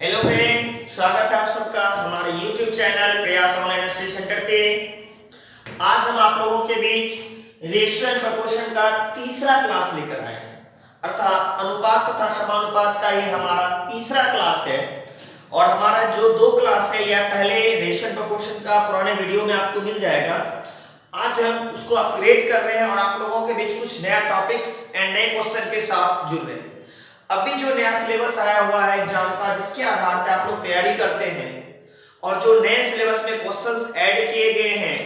Hello friend, स्वागत है आप सबका हमारे YouTube चैनल प्रयास ऑनलाइन स्टडी सेंटर पे। आज हम आप लोगों के बीच रेशियो एंड प्रोपोर्शन का तीसरा क्लास लेकर आए हैं, अर्थात अनुपात तथा समानुपात का ये हमारा तीसरा क्लास है। और हमारा जो दो क्लास है यह पहले रेशियो एंड प्रोपोर्शन का पुराने वीडियो में आपको मिल जाएगा। आज हम उसको अपग्रेड कर रहे हैं और आप लोगों के बीच कुछ नया टॉपिक्स एंड नए क्वेश्चन के साथ जुड़ रहे हैं। अभी जो नया सिलेबस आया हुआ है एग्जाम का, जिसके आधार पे आप लोग तैयारी करते हैं और जो नए सिलेबस में क्वेश्चंस ऐड किए गए हैं,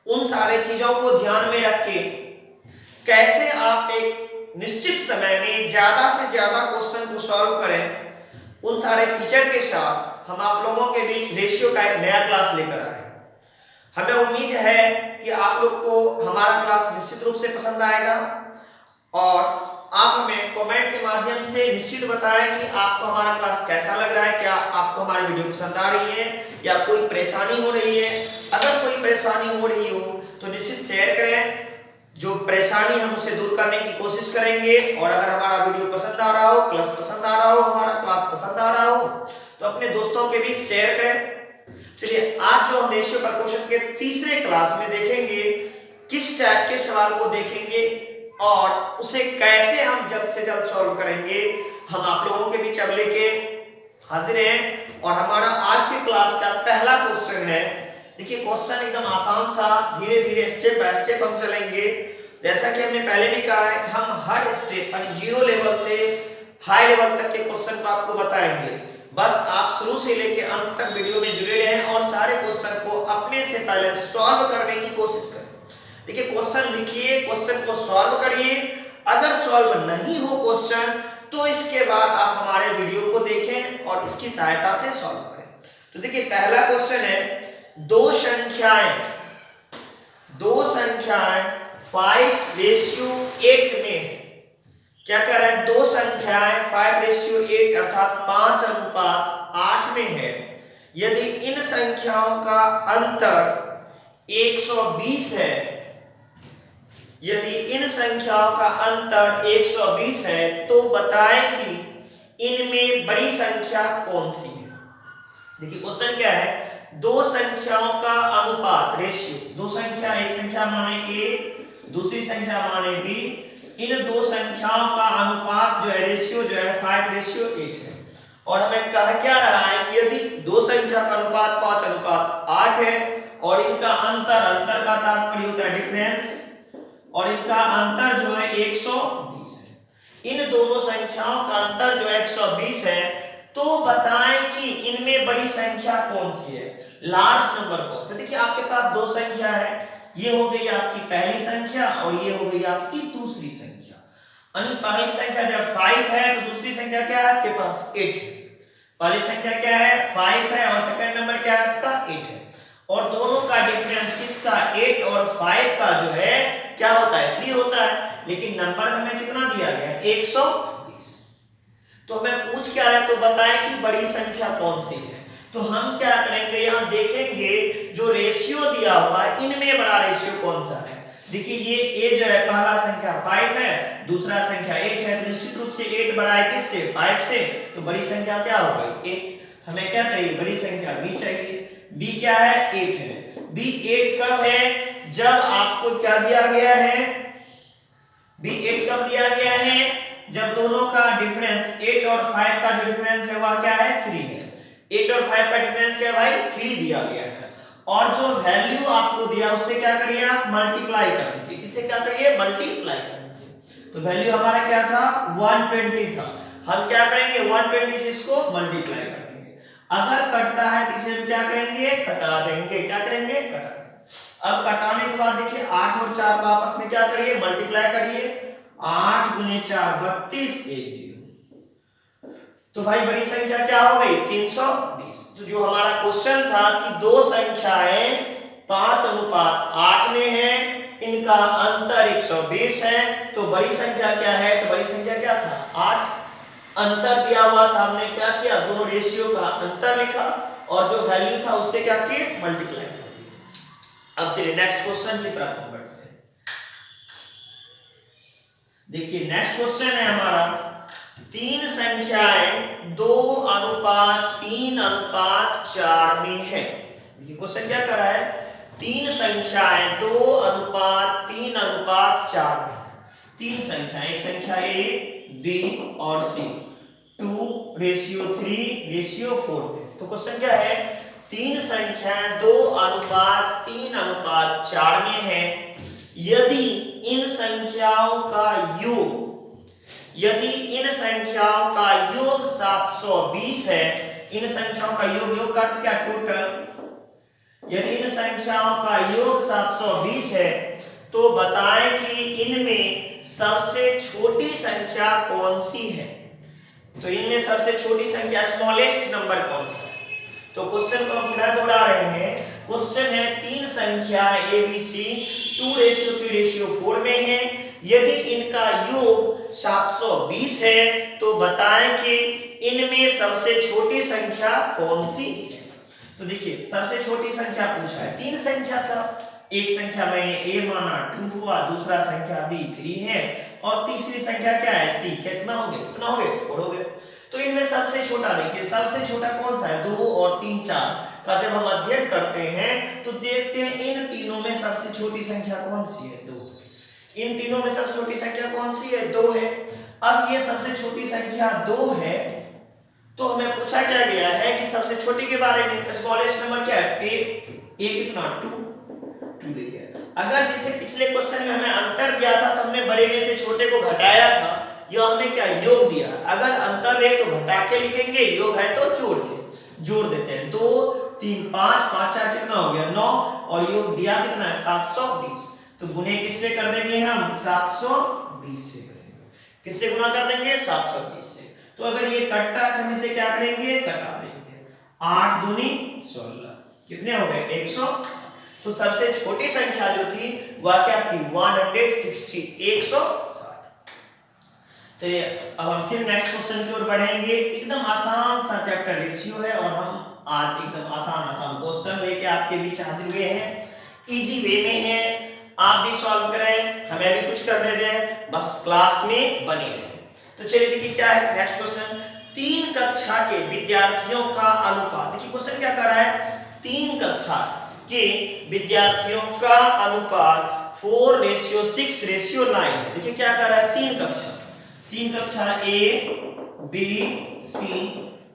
उन सारे चीजों को ध्यान में रख के कैसे आप एक निश्चित समय में ज्यादा से ज्यादा क्वेश्चन को सॉल्व करें, उन सारे फीचर के साथ हम आप लोगों के बीच रेशियो का एक नया क्लास लेकर आए हैं। हमें उम्मीद है कि आप लोग को हमारा क्लास निश्चित रूप से पसंद आएगा और आप हमें कमेंट के माध्यम से निश्चित बताएं कि आपको हमारा क्लास कैसा लग रहा है, क्या आपको हमारी वीडियो पसंद आ रही है या कोई परेशानी हो रही है। अगर कोई परेशानी हो रही हो तो निश्चित शेयर करें, जो परेशानी हम उसे दूर करने की कोशिश करेंगे। और अगर हमारा वीडियो पसंद आ रहा हो, क्लास पसंद आ रहा हो, हमारा क्लास पसंद आ रहा हो तो अपने दोस्तों के बीच शेयर करें। चलिए, आज जो हम रेशियो प्रोपोर्शन के तीसरे क्लास में देखेंगे, किस टाइप के सवाल को देखेंगे और उसे कैसे हम जल्द से जल्द सॉल्व करेंगे, हम आप लोगों के बीच अब लेके हाजिर हैं। और हमारा आज के क्लास का पहला क्वेश्चन है। देखिए, क्वेश्चन एकदम आसान सा, धीरे धीरे स्टेप बाय स्टेप हम चलेंगे। जैसा कि हमने पहले भी कहा है कि हम हर स्टेप यानी जीरो लेवल से हाई लेवल तक के क्वेश्चन को आपको बताएंगे। बस आप शुरू से लेके अंत तक वीडियो में जुड़े रहें और सारे क्वेश्चन को अपने से पहले सॉल्व करने की कोशिश करें। देखिए, क्वेश्चन लिखिए, क्वेश्चन को सॉल्व करिए। अगर सॉल्व नहीं हो क्वेश्चन तो इसके बाद आप हमारे वीडियो को देखें और इसकी सहायता से सॉल्व करें। तो देखिए, पहला क्वेश्चन है, दो संख्याएं 5:8 में क्या कर रहे हैं, दो संख्याएं 5:8 अर्थात 5:8 में है। यदि इन संख्याओं का अंतर 120 है, यदि इन संख्याओं का अंतर 120 है तो बताएं कि इनमें बड़ी संख्या कौन सी है। देखिए, क्वेश्चन क्या है, दो संख्याओं का अनुपात रेशियो, दो संख्या, एक संख्या माने a, दूसरी संख्या माने b, इन दो संख्याओं का अनुपात जो है, रेशियो जो है 5:8 है। और हमें कहा क्या रहा है कि यदि दो संख्या का अनुपात 5:8 है और इनका अंतर का तात्पर्य होता है डिफरेंस, और इनका अंतर जो है 120 है। इन दोनों संख्याओं का अंतर जो है 120 है, तो बताएं कि इनमें बड़ी संख्या कौन सी है, लार्ज नंबर कौन सा। देखिए, आपके पास दो संख्या है, ये हो गई आपकी पहली संख्या और ये हो गई आपकी दूसरी संख्या। यानी पहली संख्या जब 5 है तो दूसरी संख्या क्या है आपके पास, 8 है। पहली संख्या क्या है, 5 है, और सेकंड नंबर क्या है आपका, 8 है। और दोनों का डिफरेंस किसका, 8 और 5 का जो है क्या होता है, 3 होता है। लेकिन नंबर में हमें कितना दिया गया है, 120। तो हमें पूछ क्या रहा है, तो बताएं कि बड़ी संख्या कौन सी है। तो हम क्या करेंगे, यहां देखेंगे जो रेशियो दिया हुआ है इनमें बड़ा रेशियो कौन सा है। देखिए, ये a जो है, पहला संख्या 5 है, दूसरा संख्या 8 है, तो निश्चित रूप से 8 बड़ा है किससे, 5 से, तो बड़ी संख्या क्या हो गई, 8। हमें क्या चाहिए, बड़ी संख्या b चाहिए। b क्या है, 8 है। b 8 कब है, जब आपको क्या दिया गया है, b 8 कब दिया गया है, जब दोनों का डिफरेंस 8 और 5 का जो डिफरेंस है वह क्या है, 3 है। 8 और 5 का डिफरेंस क्या है भाई, 3 दिया गया है। और जो वैल्यू आपको दिया उससे क्या करिए आप, मल्टीप्लाई कर दीजिए। किससे क्या करिए, मल्टीप्लाई कर दीजिए। तो वैल्यू हमारा क्या था, 120 था। हम क्या करेंगे, 120 से इसको मल्टीप्लाई कर देंगे। अगर कटता है तो इसे हम क्या करेंगे, कटा देंगे। क्या करेंगे, कटा देंगे। अब कटाने के बाद देखिए, 8 और 4 को आपस में क्या करिए, मल्टीप्लाई करिए। 8 गुने 4 32, 1 0। तो भाई बड़ी संख्या क्या हो गई, 320। तो जो हमारा क्वेश्चन था कि दो संख्याएं 5:8 में है, इनका अंतर 120 है, तो बड़ी संख्या क्या है, तो बड़ी संख्या क्या था, 8। अंतर दिया हुआ था, हमने क्या किया, दोनों रेशियो का अंतर लिखा और जो वैल्यू था उससे क्या किए, मल्टीप्लाई कर दिया। अब चलिए नेक्स्ट क्वेश्चन की तरफ हम बढ़ते हैं। देखिए, नेक्स्ट क्वेश्चन है हमारा, तीन संख्याएं 2:3:4 में है। देखिए क्वेश्चन क्या कर रहा है, तीन संख्याएं 2:3:4 में है। तीन संख्या, एक संख्या ए, बी और सी, 2:3:4 में। तो क्वेश्चन क्या है, तीन संख्याएं 2:3:4 में है। यदि इन संख्याओं का योग, यदि इन संख्याओं का योग 720 है, इन संख्याओं का योग का अर्थ क्या, टोटल। यदि इन संख्याओं का योग 720 है तो बताएं कि इनमें सबसे छोटी संख्या कौन सी है। तो इनमें सबसे छोटी संख्या, स्मॉलेस्ट नंबर कौन सा है। तो क्वेश्चन को हम पुनः दोहरा रहे हैं। क्वेश्चन है, तीन संख्या ए बी सी 2:3:4 में है। यदि इनका योग 720 है तो बताएं कि इनमें सबसे छोटी संख्या कौन सी है। तो देखिए सबसे छोटी संख्या पूछा है, तीन संख्या था, एक संख्या मैंने ए माना 2 हुआ, दूसरा संख्या बी 3 है और तीसरी संख्या क्या है, सी। कितना हो गया, 4 हो गए। तो इनमें सबसे छोटा, देखिए सबसे छोटा कौन सा है, 2 और 3 4 का जब हम अध्ययन करते हैं तो देखते हैं इन तीनों में सबसे छोटी संख्या कौन सी है, 2। इन तीनों में सबसे छोटी संख्या कौन सी है, 2 है। अब ये सबसे छोटी संख्या 2 है तो हमें पूछा क्या गया है कि सबसे छोटी के बारे में, स्मॉलेस्ट नंबर क्या है, ए कितना, 2। देखिए अगर जैसे पिछले क्वेश्चन में हमें अंतर दिया था तो हमने बड़े में से छोटे को घटाया था, यह हमें क्या योग दिया। अगर अंतर है तो घटा के लिखेंगे, योग है तो जोड़ देते हैं। 2 3 5 5 4 कितना हो गया, 9 और योग दिया कितना है, 720। तो गुणे किससे कर देंगे हम, 720 से करेंगे। किससे गुना कर देंगे, 720 से। तो अगर ये कटता है हम इसे क्या करेंगे, कटा देंगे। 8 दूनी 16, कितने हो गए, 100। तो सबसे छोटी संख्या जो थी वह क्या थी, 160, 160। चलिए अब हम फिर नेक्स्ट क्वेश्चन की ओर बढ़ेंगे। एकदम आसान सा चैप्टर रेशियो है और हम आज एकदम आसान क्वेश्चन लेके आपके बीच हाजिर हुए हैं। इजी वे में है, आप भी सॉल्व करें, हमें भी कुछ करने दें, बस क्लास में बने रहें। तो चलिए देखिए क्या है नेक्स्ट क्वेश्चन, 3 कक्षा के विद्यार्थियों का अनुपात। देखिए क्वेश्चन क्या कर रहा है, 3 कक्षा के विद्यार्थियों का अनुपात 4:6:9 है। देखिए क्या कर रहा है, 3 कक्षा ए बी सी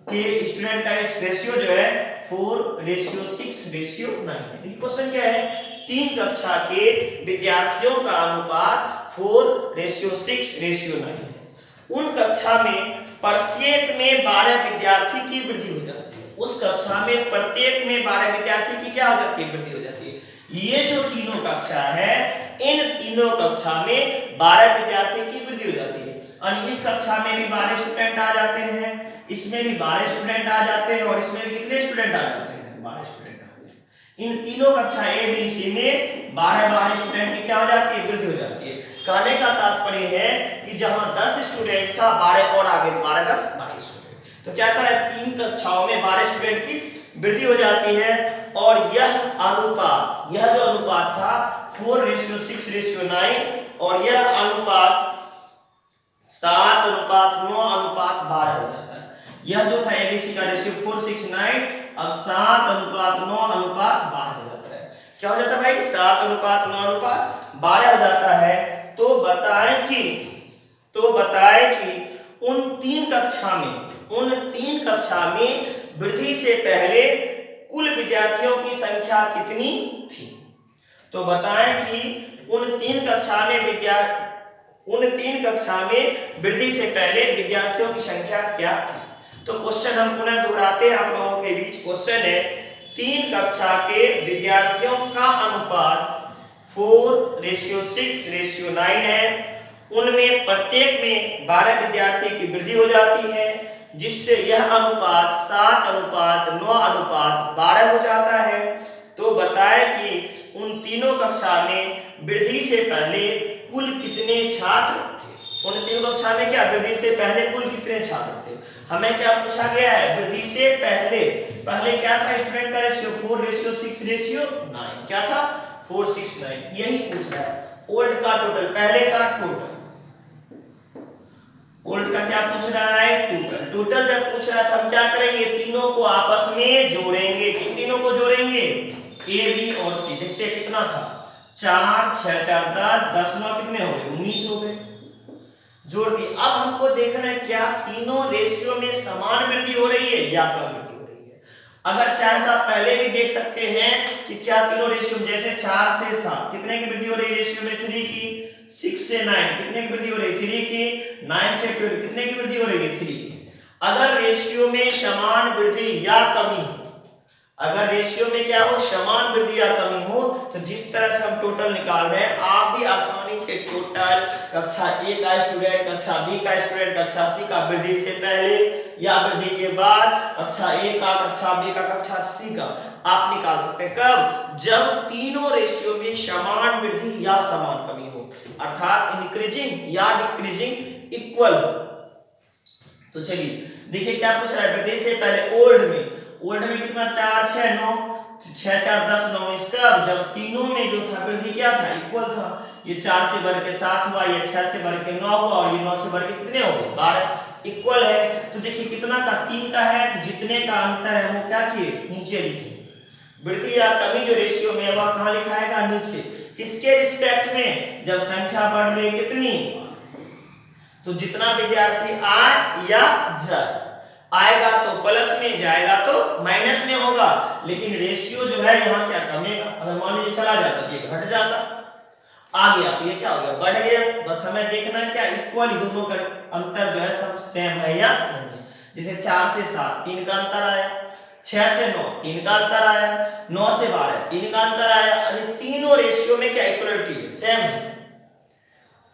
के स्टूडेंट का रेशियो जो है 4:6:9 है। देखिए क्वेश्चन क्या है, 3 कक्षा के विद्यार्थियों का अनुपात 4:6:9 है। उन कक्षा में प्रत्येक में 12 विद्यार्थी की वृद्धि हो जाती है। उस कक्षा में प्रत्येक में 12 विद्यार्थी की क्या हो जाती है, वृद्धि हो जाती है। ये जो तीनों कक्षा है, इन तीनों कक्षा में 12 विद्यार्थी की वृद्धि हो जाती है। और इस कक्षा में भी 12 स्टूडेंट आ जाते हैं, इसमें भी 12 स्टूडेंट आ जाते हैं और इसमें भी कितने स्टूडेंट आ जाते हैं, 12 स्टूडेंट आ जाते हैं। इन तीनों कक्षा ए बी सी में 12 स्टूडेंट की क्या हो जाती है, वृद्धि हो जाती है। कहने का तात्पर्य है कि जहां 10 स्टूडेंट था, 12 और आगे 12 10 22 स्टूडेंट। तो क्या करें, 3 कक्षाओं में 12 स्टूडेंट की वृद्धि हो जाती है। और यह जो अनुपात था 4:6:9 और यह अनुपात 7:9:12 हो जाता है। यह जो था एबीसी का रेशियो 4:6:9 अब 7:9:12 हो जाता है। क्या हो जाता है भाई, 7:9:12 हो जाता है। तो बताएं कि उन तीन कक्षा में वृद्धि से पहले कुल विद्यार्थियों की संख्या कितनी थी। तो बताएं कि उन तीन कक्षा में वृद्धि से पहले विद्यार्थियों की संख्या क्या थी। तो क्वेश्चन हम पुनः दोहराते हैं आप लोगों के बीच। क्वेश्चन है, 3 कक्षा के विद्यार्थियों का अनुपात 4:6:9 है। उनमें प्रत्येक में 12 विद्यार्थी की वृद्धि हो जाती है, जिससे यह अनुपात 7:9:12 हो जाता है। तो बताएं कि उन तीनों कक्षा में वृद्धि से पहले कुल कितने छात्र थे। उन तीनों कक्षा में क्या वृद्धि से पहले कुल कितने छात्र थे। हमें क्या पूछा गया है, वृद्धि से पहले क्या था स्टूडेंट का रेशियो, 4:6:9 क्या था, 4:6:9 यही पूछ रहा है। ओल्ड का टोटल, पहले का टोटल, ओल्ड का क्या पूछ रहा है? टोटल। टोटल जब पूछ रहा था हम क्या करेंगे? तीनों को आपस में जोड़ेंगे। किन तीनों को जोड़ेंगे? ए बी और सी। देखते हैं कितना था, 4 6 4 10, 10 9 कितने हो गए? 19 हो गए। जोड़ दिए। अब हमको देखना है क्या तीनों रेशियो में समान वृद्धि हो रही है या कम वृद्धि हो रही है। अगर चाहे तो आप पहले भी देख सकते हैं कि क्या तीनों रेशियो, जैसे 4 से 7 कितने की वृद्धि हो रही है रेशियो में? 3 की। 6 से 9 कितने की वृद्धि हो रही है? 3 की। 9 से 12 कितने की वृद्धि हो रही है? 3 की। अगर रेशियो में समान वृद्धि या कमी, अगर रेशियो में क्या हो? समान वृद्धि या कमी हो, तो जिस तरह से हम टोटल निकाल रहे हैं आप भी आसानी से टोटल कक्षा ए का स्टूडेंट, कक्षा बी का स्टूडेंट, कक्षा सी का वृद्धि से पहले या वृद्धि के बाद, कक्षा ए का, कक्षा बी का, कक्षा सी का आप निकाल सकते हैं। कब? जब तीनों रेशियो में समान वृद्धि या समान कमी हो, अर्थात इंक्रीजिंग या डिक्रीजिंग इक्वल हो। तो चलिए देखिए क्या पूछ रहा है वृद्धि से पहले। ओल्ड में कितना? 4 6 9, 6 4 10 9 19। कब? जब तीनों में जो था वृद्धि क्या था? इक्वल था। ये 4 से बढ़ के 7 हुआ, ये 6 से बढ़ के 9 हुआ और ये 9 से बढ़ के कितने हो गए? 12। इक्वल है। तो देखिए कितना का? 3 का है, तो जितने का अंतर है वो क्या किए? नीचे लिखे। वृद्धि या कमी जो रेशियो में है वह कहां लिखाएगा? नीचे। किसके रिस्पेक्ट में? जब संख्या बढ़ रही कितनी, तो जितना विद्यार्थी आए या जाए, आएगा तो प्लस में, जाएगा तो माइनस में होगा, लेकिन रेशियो जो है यहाँ क्या कमेगा। अगर मान लीजिए चला जाता तो ये घट जाता, आ गया तो ये क्या हो गया? बढ़ गया। बस हमें देखना है क्या इक्वल दोनों का अंतर जो है सब सेम है या नहीं। जैसे 4 से 7 3 का अंतर आया, 6 से 9 3 का अंतर आया, 9 से 12 3 का अंतर आया। अरे तीनों रेशियो में क्या इक्वलिटी है? सेम है।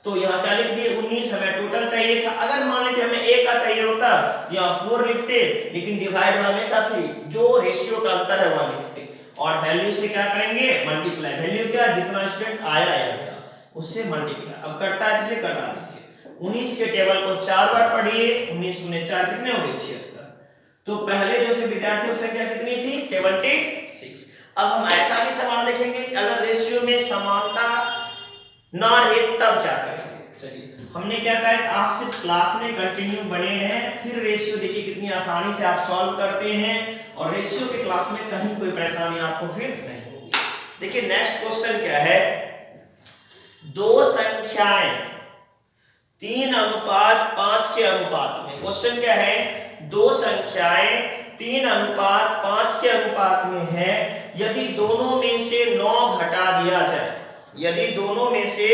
तो यहाँ क्या लिख दिए? 19 हमें टोटल चाहिए था। अगर मान लीजिए हमें ए का चाहिए होता तो यहाँ 4 लिखते, लेकिन डिवाइड में हमेशा 3, जो रेशियो का अंतर है वह लिखते, और वैल्यू से क्या करेंगे? मल्टीप्लाई। वैल्यू क्या? जितना स्टूडेंट आया गया उससे मल्टीप्लाई। अब करता है किसे? करा दीजिए। 19 के टेबल को 4 बार पढ़िए। 19 गुने 4 कितने हो गए? 76। तो पहले जो थे विद्यार्थियों की संख्या कितनी थी? 76। अब हम ऐसा भी सवाल देखेंगे कि अगर रेशियो में समानता ना रहे तब क्या करेंगे। चलिए हमने क्या कहा, आप सिर्फ क्लास में कंटिन्यू बने रहें, फिर रेशियो देखिए कितनी आसानी से आप सॉल्व करते हैं, और रेशियो के क्लास में कहीं कोई परेशानी आपको फिर नहीं होगी। देखिए नेक्स्ट क्वेश्चन क्या है, दो संख्याएं 3:5 के अनुपात में। क्वेश्चन क्या है, दो संख्याएं 3:5 के अनुपात में है, यदि दोनों में से 9 घटा दिया जाए, यदि दोनों में से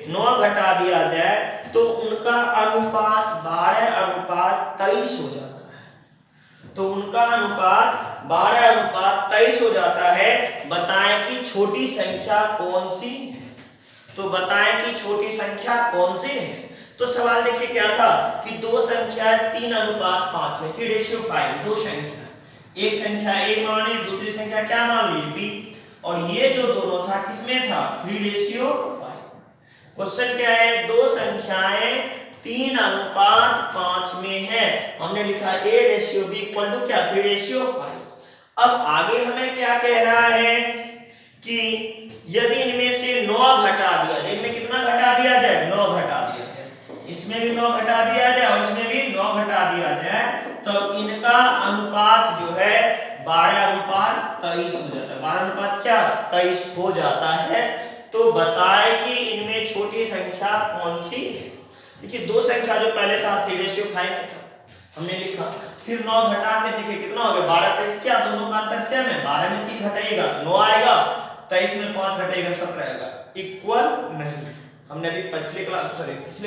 9 घटा दिया जाए तो उनका अनुपात 12:23 हो जाता है। तो उनका अनुपात 12:23 हो जाता है। बताएं कि छोटी संख्या कौन सी है। तो बताएं कि छोटी संख्या कौन सी है। तो सवाल देखिए क्या था कि दो संख्या 3:5 में, 3:5, दो संख्या, एक संख्या ए मान ली, दूसरी संख्या क्या मान ली? बी, और ये जो दोनों था किसमें था? 3:5। क्वेश्चन क्या है, दो संख्याएं 3:5 में है, हमने लिखा A:B = क्या? 3:5। अब आगे हमें क्या कह रहा है कि यदि इनमें से 9 घटा दिया जाए, इनमें कितना घटा दिया जाए? 9 घटा दिया जाए, इसमें भी 9 घटा दिया जाए और इसमें भी 9 घटा दिया जाए, तो इनका अनुपात जो है 12:23 हो जाता है। 12 क्या? 23 हो जाता है। तो बताए कि इनमें छोटी संख्या कौन सी है। देखिए दो संख्या जो पहले था 3:5 में था, हमने लिखा, फिर 9 घटा के देखिए कितना हो गया? 12:23। क्या दोनों का अंतर सेम है? 12 में 3 घटाइएगा 9 आएगा, 23 में 5 घटाइएगा 17 आएगा। इक्वल नहीं। हमने अभी पिछले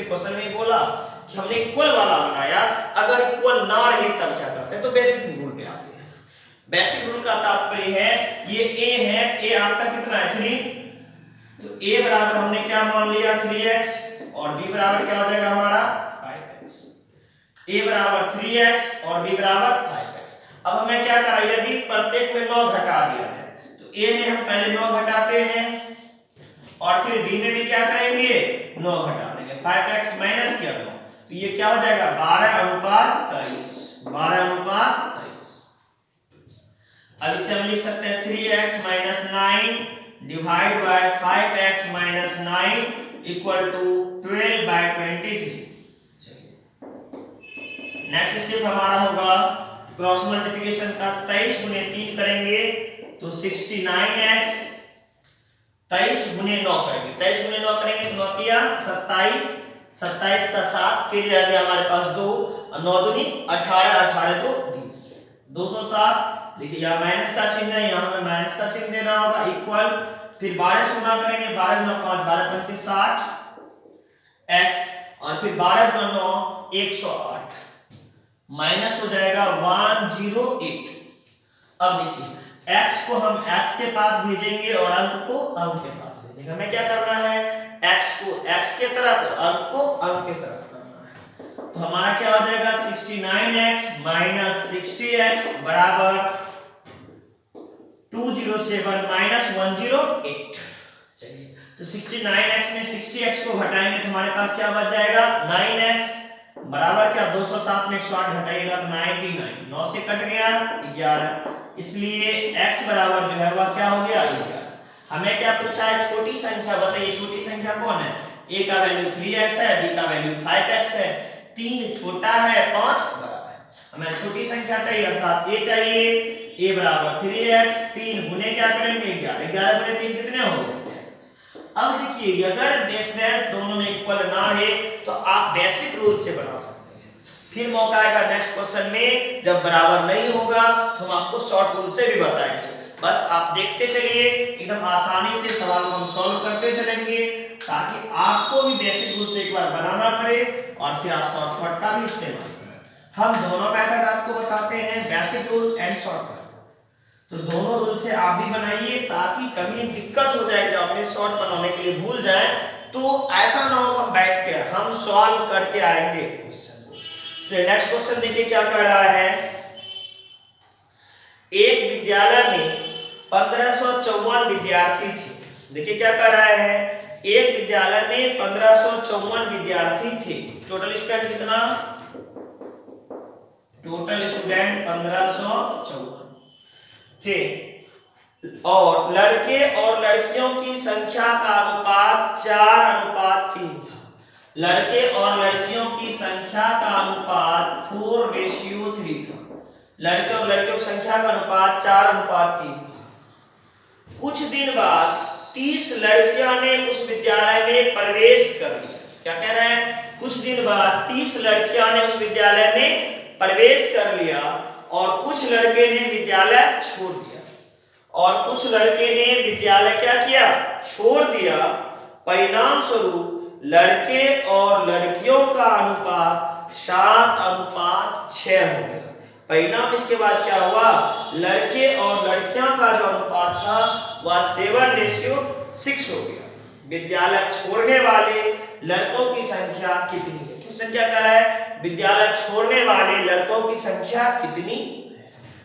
क्वेश्चन में बोला कि हमने इक्वल वाला बनाया, अगर इक्वल ना रहे तब क्या करते हैं? तो बेसिक रूल पे आते हैं। बेसिक रूल का तात्पर्य है, ये a है, a आपका कितना है? 3, तो a बराबर हमने क्या मान लिया? 3x, और b बराबर क्या हो जाएगा हमारा? 5x। a बराबर 3x और b बराबर 5x। अब हमें क्या करना है, यदि प्रत्येक में 9 घटा दिया जाए तो a में हम पहले 9 घटाते हैं और फिर b में भी क्या करेंगे? 9 घटा देंगे। 5x माइनस किया 9, तो ये क्या हो जाएगा? 12:23। 12:23। अब इसे हम लिख सकते हैं 3x - 9 डिवाइड बाय 5x - 9 = 12/23। चलिए नेक्स्ट स्टेप हमारा होगा क्रॉस मल्टीप्लिकेशन का। 23 गुने 3 करेंगे तो 69x, 23 गुने 9 करेंगे, 23 गुने 9 करेंगे तो 9 किया 27, 27 का 7 के लिए आ गया हमारे पास 2 और 9 दूनी 18, 18 तो 20, 207। देखिए यहाँ माइनस का चिन्ह है, यहाँ हमें माइनस का चिन्ह देना होगा, इक्वल, फिर 12 से गुना करेंगे, 12 गुना 5 12 25 60 x और फिर 12 गुना 9 108 माइनस हो जाएगा 108। अब देखिए x को हम x के पास भेजेंगे और अंक को अंक के पास भेजेंगे। हमें क्या करना है, x को x के तरफ, अंक को अंक के तरफ करना है। तो हमारा क्या हो जाएगा 69x माइनस 60x बराबर 207 माइनस 108। चलिए तो 69x में 60x को घटाएंगे तो हमारे पास क्या बच जाएगा 9x बराबर क्या 207 में 108 घटाइएगा तो 99, 9 से कट गया 11, इसलिए x बराबर जो है वह क्या हो गया 11। हमें क्या पूछा है, छोटी संख्या बताइए, छोटी संख्या कौन है, a का वैल्यू 3x है, b का वैल्यू 5x है, 3 छोटा है 5 बड़ा है। हमें छोटी संख्या चाहिए अर्थात a चाहिए, a बराबर 3x, 3 गुने क्या करेंगे 11, 11 गुने 3 कितने हो गए। अब देखिए अगर डिफरेंस दोनों में इक्वल ना है तो आप बेसिक रूल से बना सकते हैं। फिर मौका आएगा नेक्स्ट क्वेश्चन में जब बराबर नहीं होगा तो हम आपको शॉर्ट रूल से भी बताएंगे। बस आप देखते चलिए, एकदम आसानी से सवाल को हम सॉल्व करते चलेंगे ताकि आपको भी बेसिक रूल से एक बार बनाना पड़े और फिर आप शॉर्टकट का भी इस्तेमाल करें। हम दोनों मेथड आपको बताते हैं, बेसिक रूल एंड शॉर्टकट। तो दोनों रूल से आप भी बनाइए ताकि कभी दिक्कत हो जाए जब हमें शॉर्ट बनाने के लिए भूल जाए तो ऐसा ना हो हम बैठ के हम सॉल्व करके आएंगे क्वेश्चन। तो नेक्स्ट क्वेश्चन देखिए क्या कर रहा है, एक विद्यालय में 1554 विद्यार्थी थे। देखिए क्या कर रहा है, एक विद्यालय में 1554 विद्यार्थी थे। टोटल स्टूडेंट कितना, टोटल स्टूडेंट 1554 थे और लड़के और लड़कियों की संख्या का अनुपात 4:3 था। लड़के और लड़कियों की संख्या का अनुपात 4:3 था। लड़के और लड़कियों की संख्या का अनुपात 4:3 था। कुछ दिन बाद 30 लड़कियां ने उस विद्यालय में प्रवेश कर लिया। क्या कह रहे हैं, कुछ दिन बाद 30 लड़कियां ने उस विद्यालय में प्रवेश कर लिया और कुछ लड़के ने विद्यालय छोड़ दिया और कुछ लड़के ने विद्यालय क्या किया, छोड़ दिया। परिणाम स्वरूप लड़के और लड़कियों का अनुपात 7:6 हो गया। परिणाम इसके बाद क्या हुआ, लड़के और लड़कियां का जो अनुपात था वह 7:6 हो गया। विद्यालय छोड़ने वाले लड़कों की संख्या कितनी है, क्वेश्चन क्या कह रहा है, विद्यालय छोड़ने वाले लड़कों की संख्या कितनी है।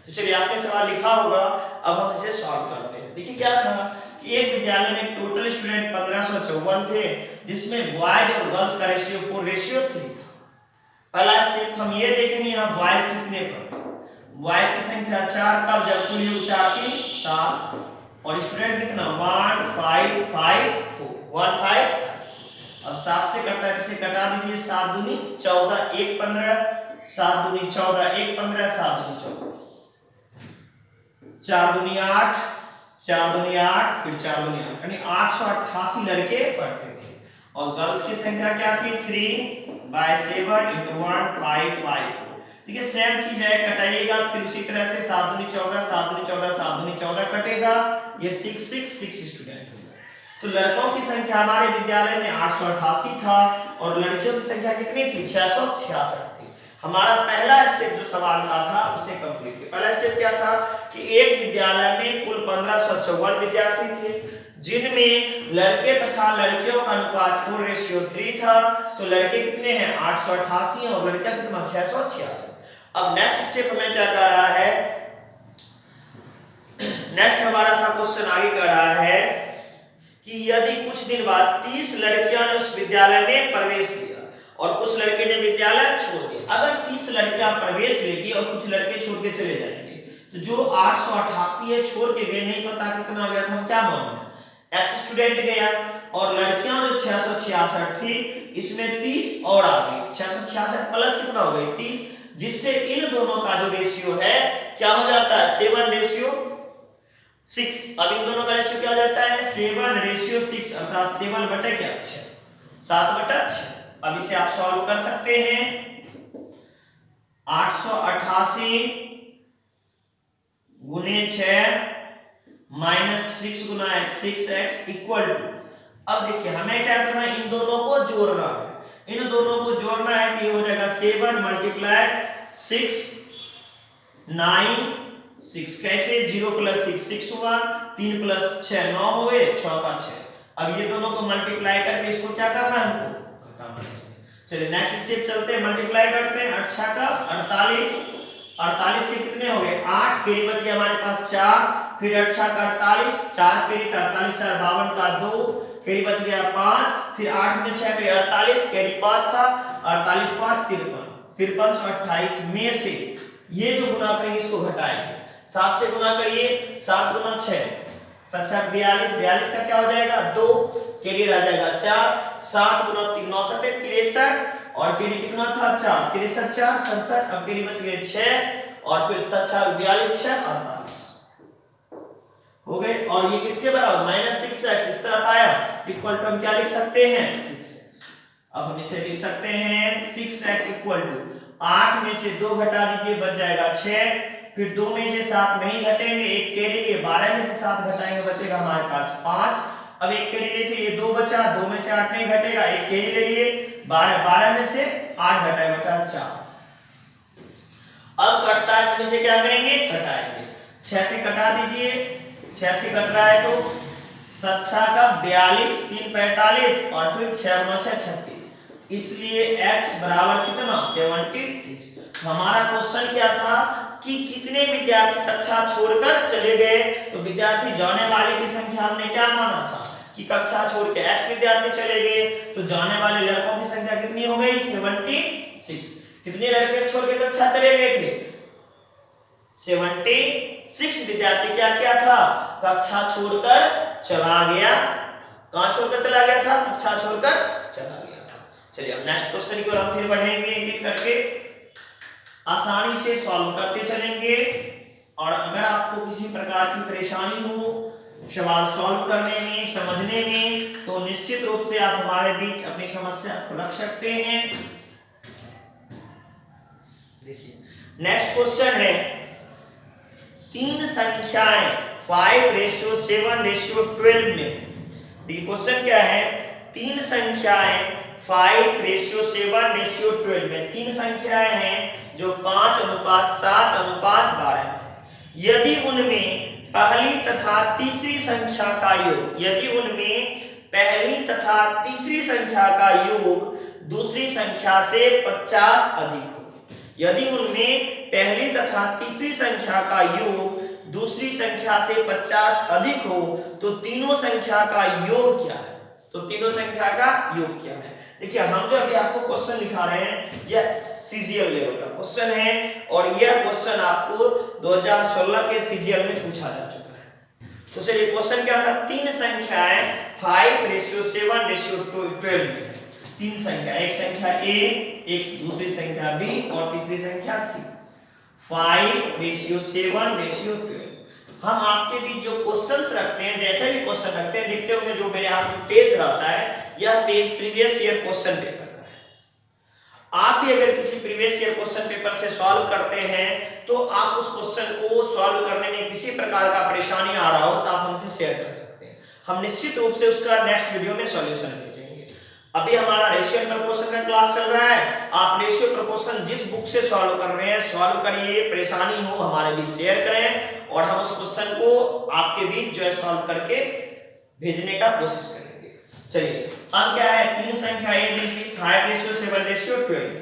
तो चलिए आपने सवाल लिखा होगा, अब हम इसे सॉल्व करते हैं। देखिए क्या था कि एक विद्यालय में टोटल स्टूडेंट 1554 थे जिसमें बॉयज और गर्ल्स का रेशियो 4:3 था। पहला स्टेप हम ये देखेंगे यहाँ बॉयज कितने पर, बॉयज की संख्या 4, कब जब कुल योग 4 3 7 और स्टूडेंट कितना 1554। अब 7 से कटता है, इसे कटा दीजिए, 7 दूनी 14 1 15, 7 दूनी 14 1 15, 7 दूनी 14, 4 दूनी 8, 4 दूनी 8, फिर 4 दूनी 8, यानी 888 लड़के पढ़ते थे और गर्ल्स की संख्या क्या थी 3/7 × 1 5 ठीक है। सेम चीज है, कटाइएगा फिर उसी तरह से 7 दूनी 14, 7 दूनी 14, 7 दूनी 14 कटेगा, ये 6 स्टूडेंट होगा। तो लड़कों की संख्या हमारे विद्यालय में 888 था और लड़कियों की संख्या कितनी थी 666 थी। हमारा पहला स्टेप जो सवाल का था उसे कंप्लीट किया। पहला स्टेप क्या था कि एक विद्यालय में कुल 1554 विद्यार्थी थे जिनमें लड़के तथा लड़कियों का अनुपात 4:3 था। तो लड़के कितने हैं 888 और लड़कियां कितना 666। अब नेक्स्ट स्टेप हमें क्या कर रहा है, नेक्स्ट हमारा था क्वेश्चन आगे कर रहा है कि यदि कुछ दिन बाद 30 लड़कियां ने उस विद्यालय में प्रवेश किया और कुछ लड़के ने विद्यालय छोड़ दिया। अगर 30 लड़कियां प्रवेश लेगी और कुछ लड़के छोड़ के चले जाएंगे तो जो 888 है छोड़ के गए, नहीं पता कितना गया था, हम क्या मानेंगे एक्स स्टूडेंट गया और लड़कियां जो 666 थी इसमें 30 और आ गई, 666 प्लस कितना हो गई 30, जिससे इन दोनों का जो रेशियो है क्या हो जाता है 7:6। अब इन दोनों का रेशियो क्या हो जाता है 7:6 अर्थात 7/6। अब इसे आप सॉल्व कर सकते हैं 888 गुने 6 माइनस 6 गुना x 6x इक्वल टू, अब देखिए हमें क्या करना है इन दोनों को जोड़ना है, इन दोनों को जोड़ना है तो ये हो जाएगा 7 मल्टीप्लाई 6 9 6 कैसे 0 + 6 6 हुआ 3 + 6 9 हुए 6 का 6। अब ये दोनों को मल्टीप्लाई करके इसको क्या करना है हमको घटाना है। चलिए नेक्स्ट स्टेप चलते हैं, मल्टीप्लाई करते हैं 8 का 48 48 के कितने हो गए 8 कैरी बच गया हमारे पास 4 फिर 8 का 48 4 कैरी था 48 4 52 का 2 कैरी बच गया 5 फिर 8 में 6 पे 48 कैरी 5 था 48 5 53 5328 में से ये जो गुना करेंगे इसको घटाएंगे 7 से गुना करिए 7 गुना 6 7 42 42 का क्या हो जाएगा 2 कैरी रह जाएगा 4 7 गुना 3 9 7 63 और कैरी कितना था 4 63 4 67 अब कैरी बच गए 6 और फिर 7 42 6 48 हो गए। और ये किसके बराबर -6x इस तरफ आया इक्वल टू हम क्या लिख सकते हैं 6x। अब हम इसे लिख सकते हैं 6x इक्वल टू 8 में से 2 घटा दीजिए बच जाएगा 6 फिर 2 में से 7 नहीं घटेंगे एक कैरी लिए 12 में से 7 घटाएंगे बचेगा हमारे पास 5। अब एक कैरी लिए थे ये 2 बचा 2 में से 8 नहीं घटेगा एक कैरी ले लिए 12 में से 8 घटाए बचा 4। अब कटता है हम इसे क्या करेंगे घटाएंगे 6 से कटा दीजिए 6 से कट रहा है तो 7 का 42 3 45 और फिर 6 9 6 36 इसलिए x बराबर कितना 76। हमारा क्वेश्चन क्या था कि कितने विद्यार्थी कक्षा छोड़कर चले गए, तो विद्यार्थी जाने वाले की संख्या हमने क्या माना था कि कक्षा छोड़ के x विद्यार्थी चले गए तो जाने वाले लड़कों की संख्या कितनी हो गई 76। कितने लड़के छोड़ के कक्षा चले गए थे 76 विद्यार्थी क्या किया था कक्षा छोड़कर चला गया। कहां छोड़कर चला गया था कक्षा छोड़कर चला गया था। चलिए अब नेक्स्ट क्वेश्चन की ओर हम फिर बढ़ेंगे एक एक करके आसानी से सॉल्व करते चलेंगे। और अगर आपको किसी प्रकार की परेशानी हो सवाल सॉल्व करने में समझने में तो निश्चित रूप से आप हमारे बीच अपनी समस्या को रख सकते हैं। देखिए नेक्स्ट क्वेश्चन है 3 संख्याएं 5:7:12 में। देखिए क्वेश्चन क्या है 3 संख्याएं 5:7:12 में 3 संख्याएं हैं जो 5:7:12 है। यदि उनमें पहली तथा तीसरी संख्या का योग दूसरी संख्या से 50 अधिक हो। यदि उनमें पहली तथा तीसरी संख्या का योग दूसरी संख्या से 50 अधिक हो तो तीनों संख्या का योग क्या है। देखिए हम जो अभी आपको क्वेश्चन दिखा रहे हैं यह सीजीएल लेवल का क्वेश्चन है और यह क्वेश्चन आपको 2016 के सीजीएल में पूछा जा चुका है। तो चलिए क्वेश्चन क्या था 3 संख्याएं 5:7:12 में 3 संख्या एक संख्या A एक दूसरी संख्या B और तीसरी संख्या C 5:7:12। हम आपके बीच जो क्वेश्चंस रखते हैं जैसे भी क्वेश्चन रखते हैं देखते होंगे जो मेरे हाथ में पेज रहता है यह page previous year question paper का है। आप भी अगर किसी प्रीवियस ईयर क्वेश्चन पेपर से सॉल्व करते हैं तो आप उस क्वेश्चन को सॉल्व करने में किसी प्रकार का परेशानी आ रहा हो तो आप हमसे शेयर कर सकते हैं। हम निश्चित रूप से उसका नेक्स्ट वीडियो में सॉल्यूशन भेजेंगे। अभी हमारा रेशियो प्रोपोर्शन का क्लास चल रहा है। आप रेशियो प्रोपोर्शन जिस बुक से सॉल्व कर रहे हैं सॉल्व करिए, परेशानी हो हमारे बीच शेयर करें और हम उस क्वेश्चन को आपके बीच जो है सॉल्व करके भेजने का कोशिश करेंगे। चलिए अब क्या है 3 संख्या A B C 5:7:12 में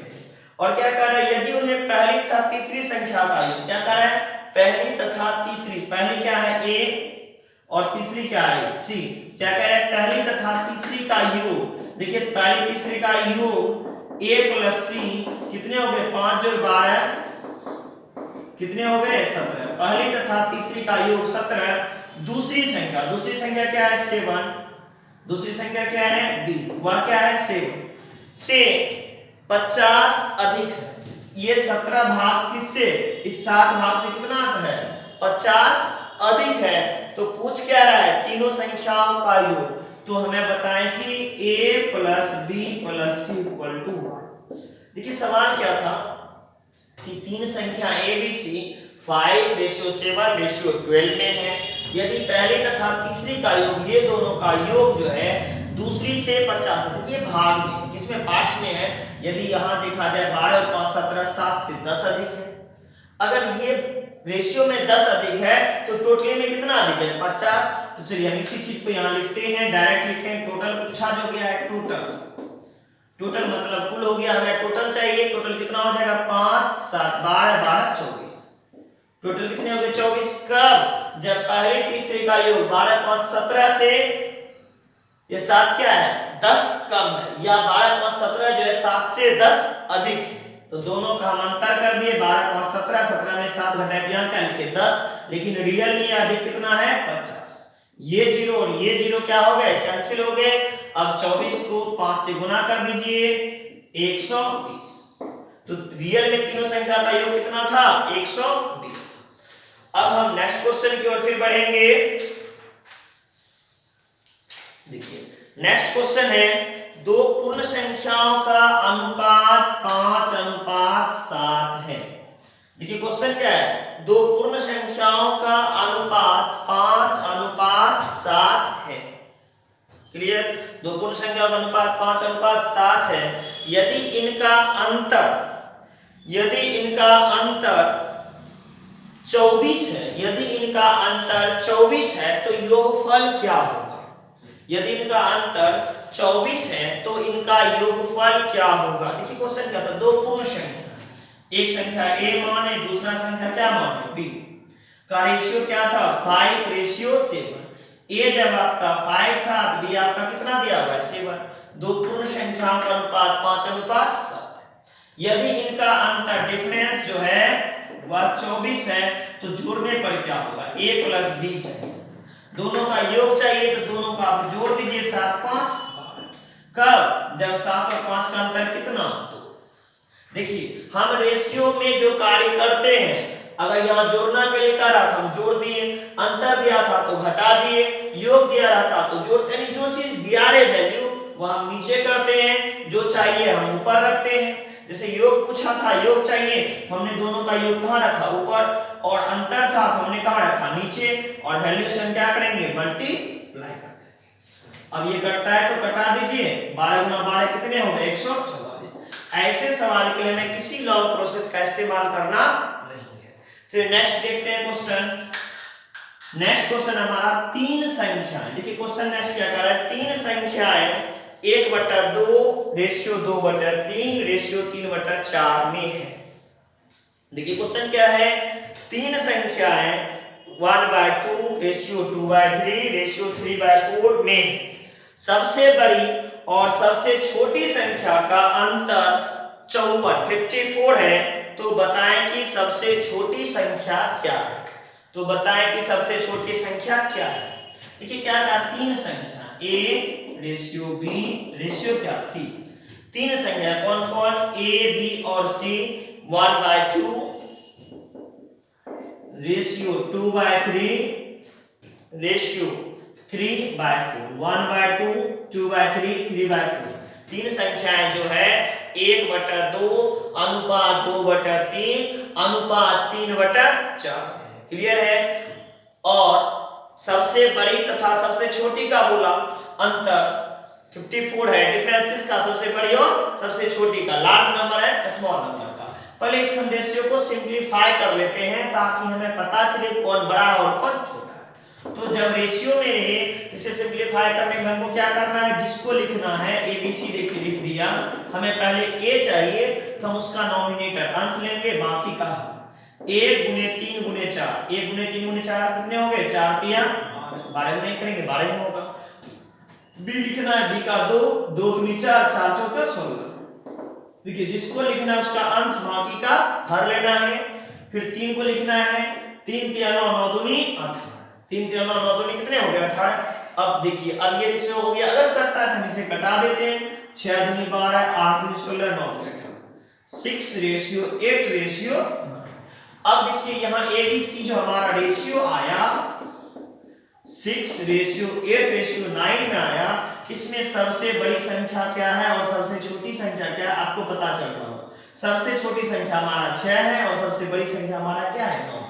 और क्या कर रहा है यदि उनमें पहली तथा तीसरी संख्या का योग क्या कर रहा है पहली तथा तीसरी, पहली क्या है A और तीसरी क्या है C। क्या कह रहा है पहली तथा तीसरी का योग। देखिए पहली तीसरी का योग A + C कितने हो गए 5 जोड़ 12 कितने हो गए 17। पहली तथा तीसरी का योग 17। दूसरी संख्या क्या है 7। दूसरी संख्या क्या है B वह क्या है 7 से 50 अधिक है। ये 17 किससे, इस 7 भाग से कितना आता है 50 अधिक है। तो पूछ क्या रहा है, तीनों संख्याओं का योग। तो हमें बताएं कि a plus B plus C equal to 1। देखिए सवाल क्या था कि तीन संख्या a b c 5:7:12 में है। यदि पहले तथा तीसरी का योग, ये दोनों का योग जो है दूसरी से 50 अधिक, ये भाग में किसमें पार्ट्स में है। यदि यहाँ देखा जाए 12 और 5 17, 7 से 10 अधिक है। अगर ये रेशियो में 10 अधिक है तो टोटली में कितना अधिक है 50। तो चलिए हम इसी चीज को यहाँ लिखते हैं, डायरेक्ट लिखें। टोटल पूछा जो गया है टोटल मतलब कुल हो गया, हमें टोटल चाहिए। टोटल कितना हो जाएगा 5 7 12 12 24। टोटल कितने हो गए 24। कब, जब पहले तीसरे का योग 12 5 17 से ये 7 क्या है 10 कम है, या 12 5 17 जो है 7 से 10 अधिक है। तो दोनों का हम अंतर कर दिए, 12 5 17, 17 में 7 घटा दिया, क्या लिखे 10। लेकिन रियल में अधिक कितना है 50। ये 0 और ये 0 क्या हो गए, कैंसिल हो गए। अब 24 को 5 से गुना कर दीजिए 120। तो रियल में तीनों संख्या का योग कितना था 120। अब हम नेक्स्ट क्वेश्चन की ओर फिर बढ़ेंगे। देखिए नेक्स्ट क्वेश्चन है, दो पूर्ण संख्याओं का अनुपात 5:7 है। देखिए क्वेश्चन क्या है, दो पूर्ण संख्याओं का अनुपात 5:7 है। क्लियर, दो पूर्ण संख्याओं का अनुपात 5:7 है। यदि इनका अंतर 24 है, यदि इनका अंतर 24 है तो योगफल क्या होगा। यदि इनका अंतर 24 है तो इनका योगफल क्या होगा। देखिए क्वेश्चन क्या था, दो पूर्ण संख्या, एक संख्या a माने, दूसरा संख्या क्या माने b, का रेशियो क्या था 5:7। a जब आपका 5 था तो b आपका कितना दिया हुआ है 7। दो पूर्ण संख्याओं का अनुपात 5:7। यदि इनका अंतर डिफरेंस जो है वह 24 है तो जोड़ने पर क्या होगा, a प्लस b चाहिए, दोनों का योग चाहिए। तो दोनों का आप जोड़ दीजिए 7 5 12। कब, जब 7 और 5 का अंतर कितना 2। देखिए हम रेशियो में जो कार्य करते हैं, अगर यहाँ जोड़ना के लिए कह रहा था हम जोड़ दिए, अंतर दिया था तो घटा दिए, योग दिया रहा था तो जोड़, यानी जो चीज दिया रे वैल्यू वह हम नीचे करते हैं, जो चाहिए हम ऊपर रखते हैं। जैसे योग पूछा था, योग चाहिए, हमने दोनों का योग कहाँ रखा ऊपर, और अंतर था तो हमने कहाँ रखा नीचे, और वैल्यू से हम क्या करेंगे मल्टीप्लाई कर देंगे। अब ये कटता है तो कटा दीजिए, 12 गुना 12 कितने हो गए 144। ऐसे सवाल के लिए हमें किसी लॉग प्रोसेस का इस्तेमाल करना नहीं है। चलिए नेक्स्ट देखते हैं क्वेश्चन। नेक्स्ट क्वेश्चन हमारा तीन संख्याएं। देखिए क्वेश्चन नेक्स्ट क्या कर रहा है, तीन संख्याएं 1/2 रेशियो 2/3 रेशियो 3/4 में है। देखिए क्वेश्चन क्या है, तीन संख्याएं 1/2 रेशियो 2/3 रेशियो 3/4 में सबसे बड़ी और सबसे छोटी संख्या का अंतर 54 है। तो बताएं कि सबसे छोटी संख्या क्या है। तो बताएं कि सबसे छोटी संख्या क्या है। देखिए क्या था, तीन संख्या a रेशियो b रेशियो क्या c। तीन संख्या कौन कौन a b और c 1/2 रेशियो 2/3 रेशियो 3/4 1/2 2/3 3/4। तीन संख्याएं जो है 1/2 अनुपात 2/3 अनुपात 3/4 है। क्लियर है। और सबसे बड़ी तथा सबसे छोटी का बोला अंतर 54 है। डिफरेंस किसका, सबसे बड़ी और सबसे छोटी का। लार्ज नंबर है स्मॉल नंबर का। पहले इस रेशियो को सिंपलीफाई कर लेते हैं ताकि हमें पता चले कौन बड़ा है और कौन छोटा है। तो जब रेशियो में रहे इसे सिंपलीफाई करने के लिए हमको क्या करना है, जिसको लिखना है ABC देखिए लिख दिया। हमें पहले a चाहिए तो हम उसका नॉमिनेटर अंश लेंगे, बाकी का 1 गुने 3 गुने 4, 1 गुने 3 गुने 4 कितने हो गए 4 3 12 नहीं करेंगे 12 ही होगा। b लिखना है, b का 2 2 दूनी 4 4 चौका 16। देखिए जिसको लिखना है उसका अंश बाकी का हर लेना है। फिर 3 को लिखना है, 3 3 9 9 दूनी 18, 3 3 9 9 दूनी कितने हो गए 18। अब देखिए अब ये रेशियो हो गया, अगर कटता है तो हम इसे कटा देते हैं। 6 दूनी 12 8 दूनी 16 9 दूनी 18 6:8 रेशियो 9। अब देखिए यहाँ ABC जो हमारा रेशियो आया 6:8:9 में आया, इसमें सबसे बड़ी संख्या क्या है और सबसे छोटी संख्या क्या है आपको पता चल रहा होगा। सबसे छोटी संख्या हमारा 6 है और सबसे बड़ी संख्या हमारा क्या है 9।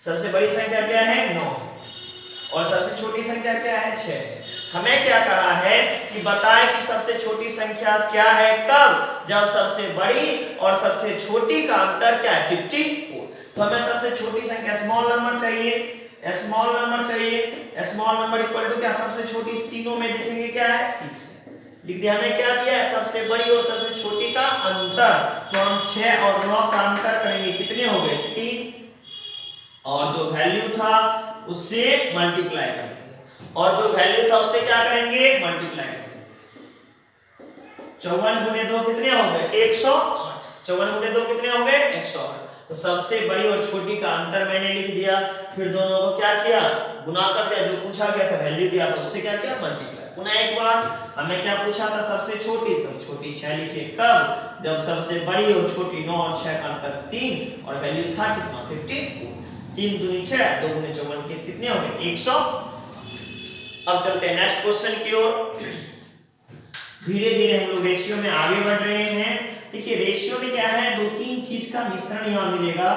सबसे बड़ी संख्या क्या है 9 और सबसे छोटी संख्या क्या है 6। हमें क्या कहा है कि बताएं कि सबसे छोटी संख्या क्या है कब, जब सबसे बड़ी और सबसे छोटी का अंतर क्या है 54। तो हमें सबसे छोटी संख्या स्मॉल नंबर चाहिए, स्मॉल नंबर चाहिए। स्मॉल नंबर इक्वल टू क्या, सबसे छोटी इस तीनों में देखेंगे क्या है 6। लिख दिया। हमें क्या दिया है सबसे बड़ी और सबसे छोटी का अंतर, तो हम 6 और 9 का अंतर करेंगे, कितने हो गए 3, और जो वैल्यू था उससे मल्टीप्लाई करेंगे, और जो वैल्यू था उससे क्या करेंगे मल्टीप्लाई करेंगे। 54 गुने 2 कितने हो गए 108। 54 गुने 2 कितने हो गए 108। तो सबसे बड़ी और छोटी का अंतर मैंने लिख दिया, फिर दोनों को क्या किया गुना कर दिया, जो पूछा गया था वैल्यू दिया तो उससे क्या किया मल्टीप्लाई। पुनः एक बार हमें क्या पूछा था सबसे छोटी, सबसे छोटी 6 लिखे कब, जब सबसे बड़ी और छोटी 9 और 6 का अंतर 3 और वैल्यू था कितना 54। 3 दूनी 6, 2 गुने 54 के कितने हो गए 100। अब चलते हैं नेक्स्ट क्वेश्चन की ओर। धीरे धीरे हम लोग रेशियो में आगे बढ़ रहे हैं। देखिए रेशियो में क्या है, दो तीन चीज का मिश्रण यहाँ मिलेगा,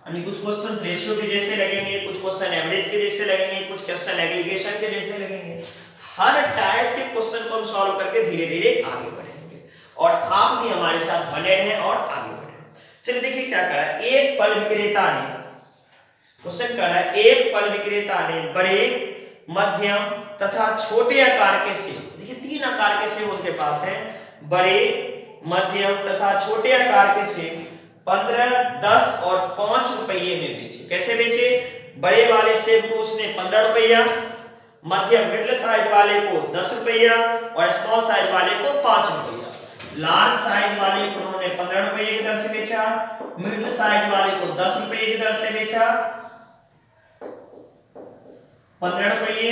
यानी कुछ क्वेश्चन रेशियो के जैसे लगेंगे, कुछ क्वेश्चन एवरेज के जैसे लगेंगे, कुछ क्वेश्चन एग्रीगेशन के जैसे लगेंगे। हर टाइप के क्वेश्चन को हम सॉल्व करके धीरे धीरे आगे बढ़ेंगे, और आप भी हमारे साथ बने रहें और आगे बढ़ें। चलिए देखिए क्या करा, एक फल विक्रेता ने, क्वेश्चन करा है एक फल विक्रेता ने बड़े मध्यम तथा छोटे आकार के सेब, देखिए 3 आकार के सेब उनके पास हैं, बड़े मध्यम तथा छोटे आकार के सेब 15, 10 और 5 रुपये में बेचे। कैसे बेचे, बड़े वाले सेब को उसने 15 रुपया, मध्यम मिडिल साइज वाले को 10 रुपया और स्मॉल साइज वाले को 5 रुपया। लार्ज साइज वाले को उन्होंने 15 रुपये की दर से बेचा, मिडिल साइज वाले को 10 रुपये की दर से बेचा, 15 रुपये,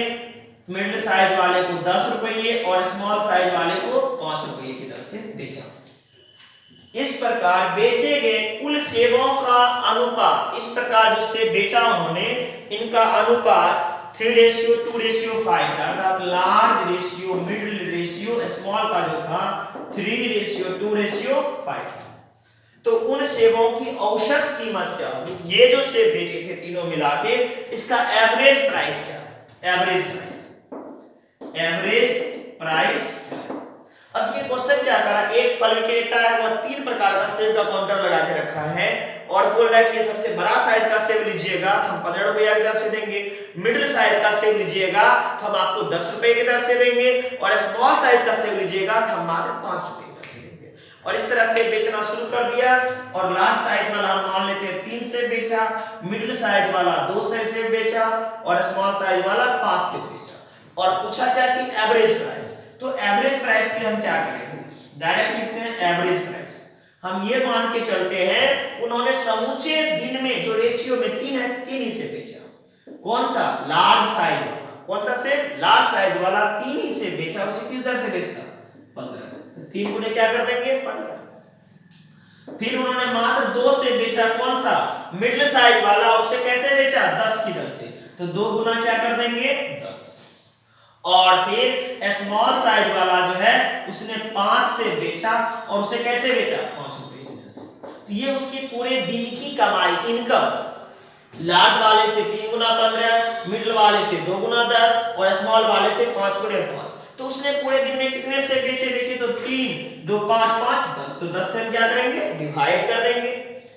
मिडिल साइज वाले को 10 रुपये और स्मॉल साइज वाले को 5 रुपये की दर से बेचा। इस प्रकार बेचे गए कुल सेबों का अनुपात, इस प्रकार जो सेब बेचा उन्होंने इनका अनुपात 3:2:5 अर्थात large ratio middle ratio small का जो था 3:2:5। तो उन सेबों की औसत कीमत क्या होगी, ये जो सेब बेचे थे तीनों मिला के इसका एवरेज प्राइस क्या है, एवरेज प्राइस, एवरेज प्राइस। अब ये क्वेश्चन क्या करा, एक फल विक्रेता है वह 3 प्रकार का सेब का काउंटर लगा के रखा है और बोल रहा है कि ये सबसे बड़ा साइज का सेब लीजिएगा तो हम 15 रुपया की दर से देंगे, मिडिल साइज का सेब लीजिएगा तो हम आपको 10 रुपए की दर से देंगे और स्मॉल साइज का सेब लीजिएगा तो हम मात्र 5 रुपए की दर से देंगे। और इस तरह से बेचना शुरू कर दिया, और लार्ज साइज वाला हम मान लेते हैं 3 सेब बेचा, मिडिल साइज वाला 2 सेब बेचा और स्मॉल साइज वाला 5 सेब बेचा। और पूछा क्या कि एवरेज प्राइस, तो एवरेज प्राइस के हम क्या करेंगे, डायरेक्ट लिखते हैं एवरेज प्राइस। हम ये मान के चलते हैं उन्होंने समूचे दिन में जो रेशियो में 3 है 3 ही से बेचा। कौन सा, लार्ज साइज वाला, कौन सा सेब, लार्ज साइज वाला 3 ही से बेचा। उसे किस दर से बेचता 15, तो 3 गुने क्या कर देंगे 15। फिर उन्होंने मात्र 2 से बेचा, कौन सा, मिडिल साइज वाला, उसे कैसे बेचा 10 की दर से, तो 2 गुना क्या कर देंगे 10। और फिर स्मॉल साइज वाला जो है उसने 5 से बेचा और उसे कैसे बेचा 5 रुपए की दर से। तो ये उसकी पूरे दिन की कमाई इनकम, लार्ज वाले से 3 गुना 15, मिडिल वाले से 2 गुना 10 और स्मॉल वाले से 5 गुने 5। तो उसने पूरे दिन में कितने से बेचे, देखिए तो 3, 2, 5, 5, 10, तो 10 से हम क्या करेंगे डिवाइड कर देंगे।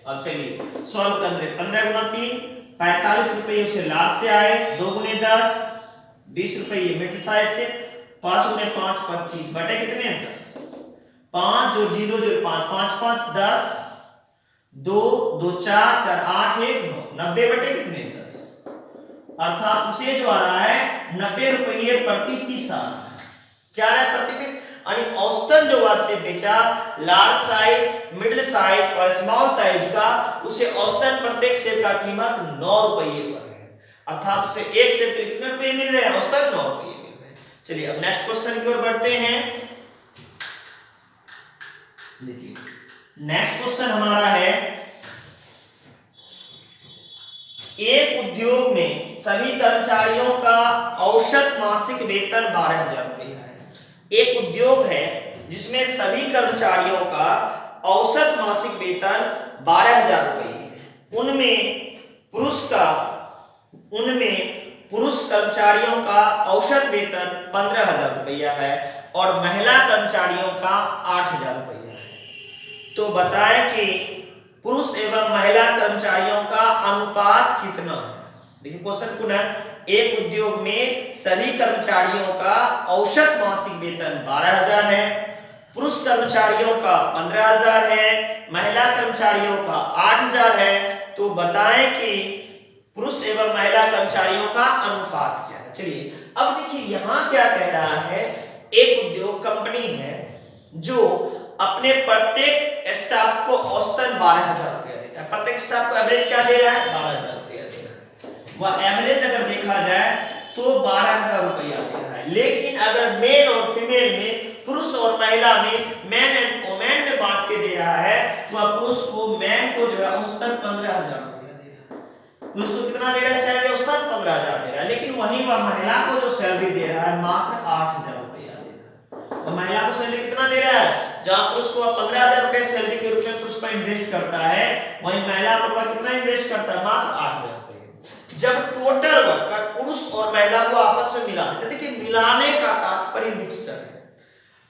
अब चलिए सॉल्व कर रहे, 15 गुना 3 45 रुपये उसे लार्ज से आए, 2 गुने 10 20 रुपये मिडिल साइज से, 5 गुने 5 25 बटे कितने 10, 5 जोड़ 0 जोड़ 5 5 5 10, 2 2 4 4 8 1 9 90 बटे कितने 10, अर्थात उसे जो आ रहा है 90 रुपये प्रति पीस आ रहा है। क्या है प्रति पीस, यानी औसतन जो वह सेब बेचा लार्ज साइज, मिडिल साइज और स्मॉल साइज का, उसे औसतन प्रत्येक सेब का कीमत 9 रुपये पर है, अर्थात उसे एक सेब के कितने रुपये मिल रहे हैं, औसतन 9 रुपये मिल रहे हैं। चलिए अब नेक्स्ट क्वेश्चन की ओर बढ़ते हैं। देखिए नेक्स्ट क्वेश्चन हमारा है एक उद्योग में सभी कर्मचारियों का औसत मासिक वेतन 12,000 रुपया है। एक उद्योग है जिसमें सभी कर्मचारियों का औसत मासिक वेतन 12,000 रुपये है। उनमें पुरुष कर्मचारियों का औसत वेतन 15,000 रुपया है और महिला कर्मचारियों का 8,000 रुपया है। तो बताएं कि पुरुष एवं महिला कर्मचारियों का अनुपात कितना है। देखिए क्वेश्चन पुनः, एक उद्योग में सभी कर्मचारियों का औसत मासिक वेतन 12,000 है, पुरुष कर्मचारियों का 15,000 है, महिला कर्मचारियों का 8,000 है। तो बताएं कि पुरुष एवं महिला कर्मचारियों का अनुपात क्या है। चलिए अब देखिए यहाँ क्या कह रहा है, एक उद्योग कंपनी है जो अपने प्रत्येक स्टाफ को औसतन 12,000 रुपया देता है। प्रत्येक स्टाफ को एवरेज क्या दे रहा है, 12,000 रुपया दे रहा है। वह एवरेज अगर देखा जाए तो 12,000 रुपया दे रहा है। लेकिन अगर मेल और फीमेल में, पुरुष और महिला में, मैन एंड वुमेन में बांट के दे रहा है, तो वह पुरुष को, मैन को जो है औसतन 15,000 रुपया दे रहा है। पुरुष को कितना दे रहा है सैलरी, औसतन 15,000 दे रहा है। लेकिन वहीं वह महिला को जो सैलरी दे रहा है मात्र 8,000 रुपया दे रहा है। और महिला को सैलरी कितना दे रहा है, जहां पुरुष को 15,000 रुपए सैलरी के रूप में पुरुष पर इन्वेस्ट करता है, वहीं महिला पर वह कितना इन्वेस्ट करता है, मात्र 8,000 रुपए। जब टोटल वर्क पुरुष और महिला को आपस में मिला देते, देखिए मिलाने का तात्पर्य मिक्सर है।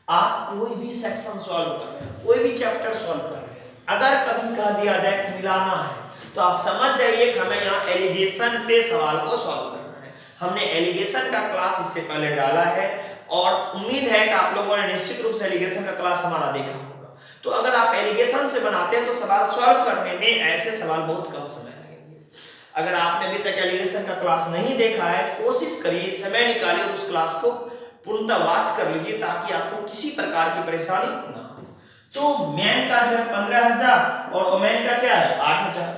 आप कोई भी सेक्शन सॉल्व कर रहे हैं, कोई भी चैप्टर सॉल्व कर रहे हैं, अगर कभी कह दिया जाए कि मिलाना है, तो आप समझ जाइए कि हमें यहाँ एलिगेशन पे सवाल को सॉल्व करना है। हमने एलिगेशन का क्लास इससे पहले डाला है और उम्मीद है कि आप लोगों ने निश्चित रूप से एलिगेशन का क्लास हमारा देखा होगा। तो अगर आप एलिगेशन से बनाते हैं तो सवाल सॉल्व करने में ऐसे सवाल बहुत कम समय लगेंगे। अगर आपने अभी तक एलिगेशन का क्लास नहीं देखा है तो कोशिश करिए, समय निकालिए, उस क्लास को पूर्णतः वॉच कर लीजिए ताकि आपको किसी प्रकार की परेशानी ना हो। तो मैन का जो है 15,000 और वुमेन का क्या है 8,000।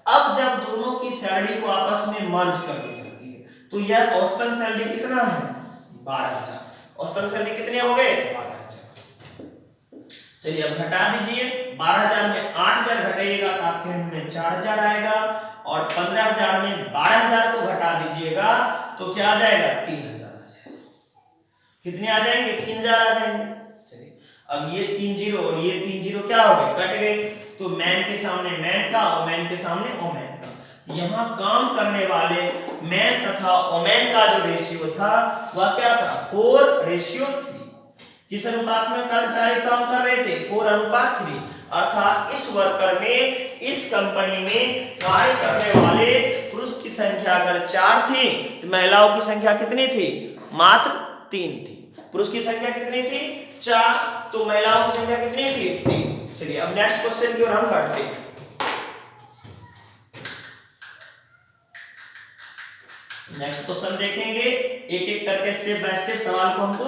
अब जब दोनों की सैलरी को आपस में मर्ज कर दी जाती है तो यह औसतन सैलरी कितना है 12,000। औसतन सैलरी कितने हो गए 12,000। चलिए अब घटा दीजिए, 12,000 में 8,000 घटाइएगा तो आपके हाथ में 4,000 आएगा और 15,000 में 12,000 को घटा दीजिएगा तो क्या आ जाएगा 3,000 आ जाएगा। कितने आ जाएंगे 3,000 आ जाएंगे। चलिए अब ये 3 जीरो और ये 3 जीरो क्या हो गए कट गए, तो मैन के सामने मैन का और मैन के सामने वुमेन का। यहाँ काम करने वाले मैन तथा वुमेन का जो रेशियो था वह क्या था 4:3। किस अनुपात में कर्मचारी काम कर रहे थे 4:3। अर्थात इस वर्कर में, इस कंपनी में कार्य करने वाले पुरुष की संख्या अगर 4 थी तो महिलाओं की संख्या कितनी थी, मात्र 3 थी। पुरुष की संख्या कितनी थी 4, तो महिलाओं की संख्या कितनी थी 3। चलिए अब नेक्स्ट क्वेश्चन की ओर हम बढ़ते हैं। नेक्स्ट क्वेश्चन देखेंगे, एक एक करके स्टेप बाय स्टेप सवाल को हमको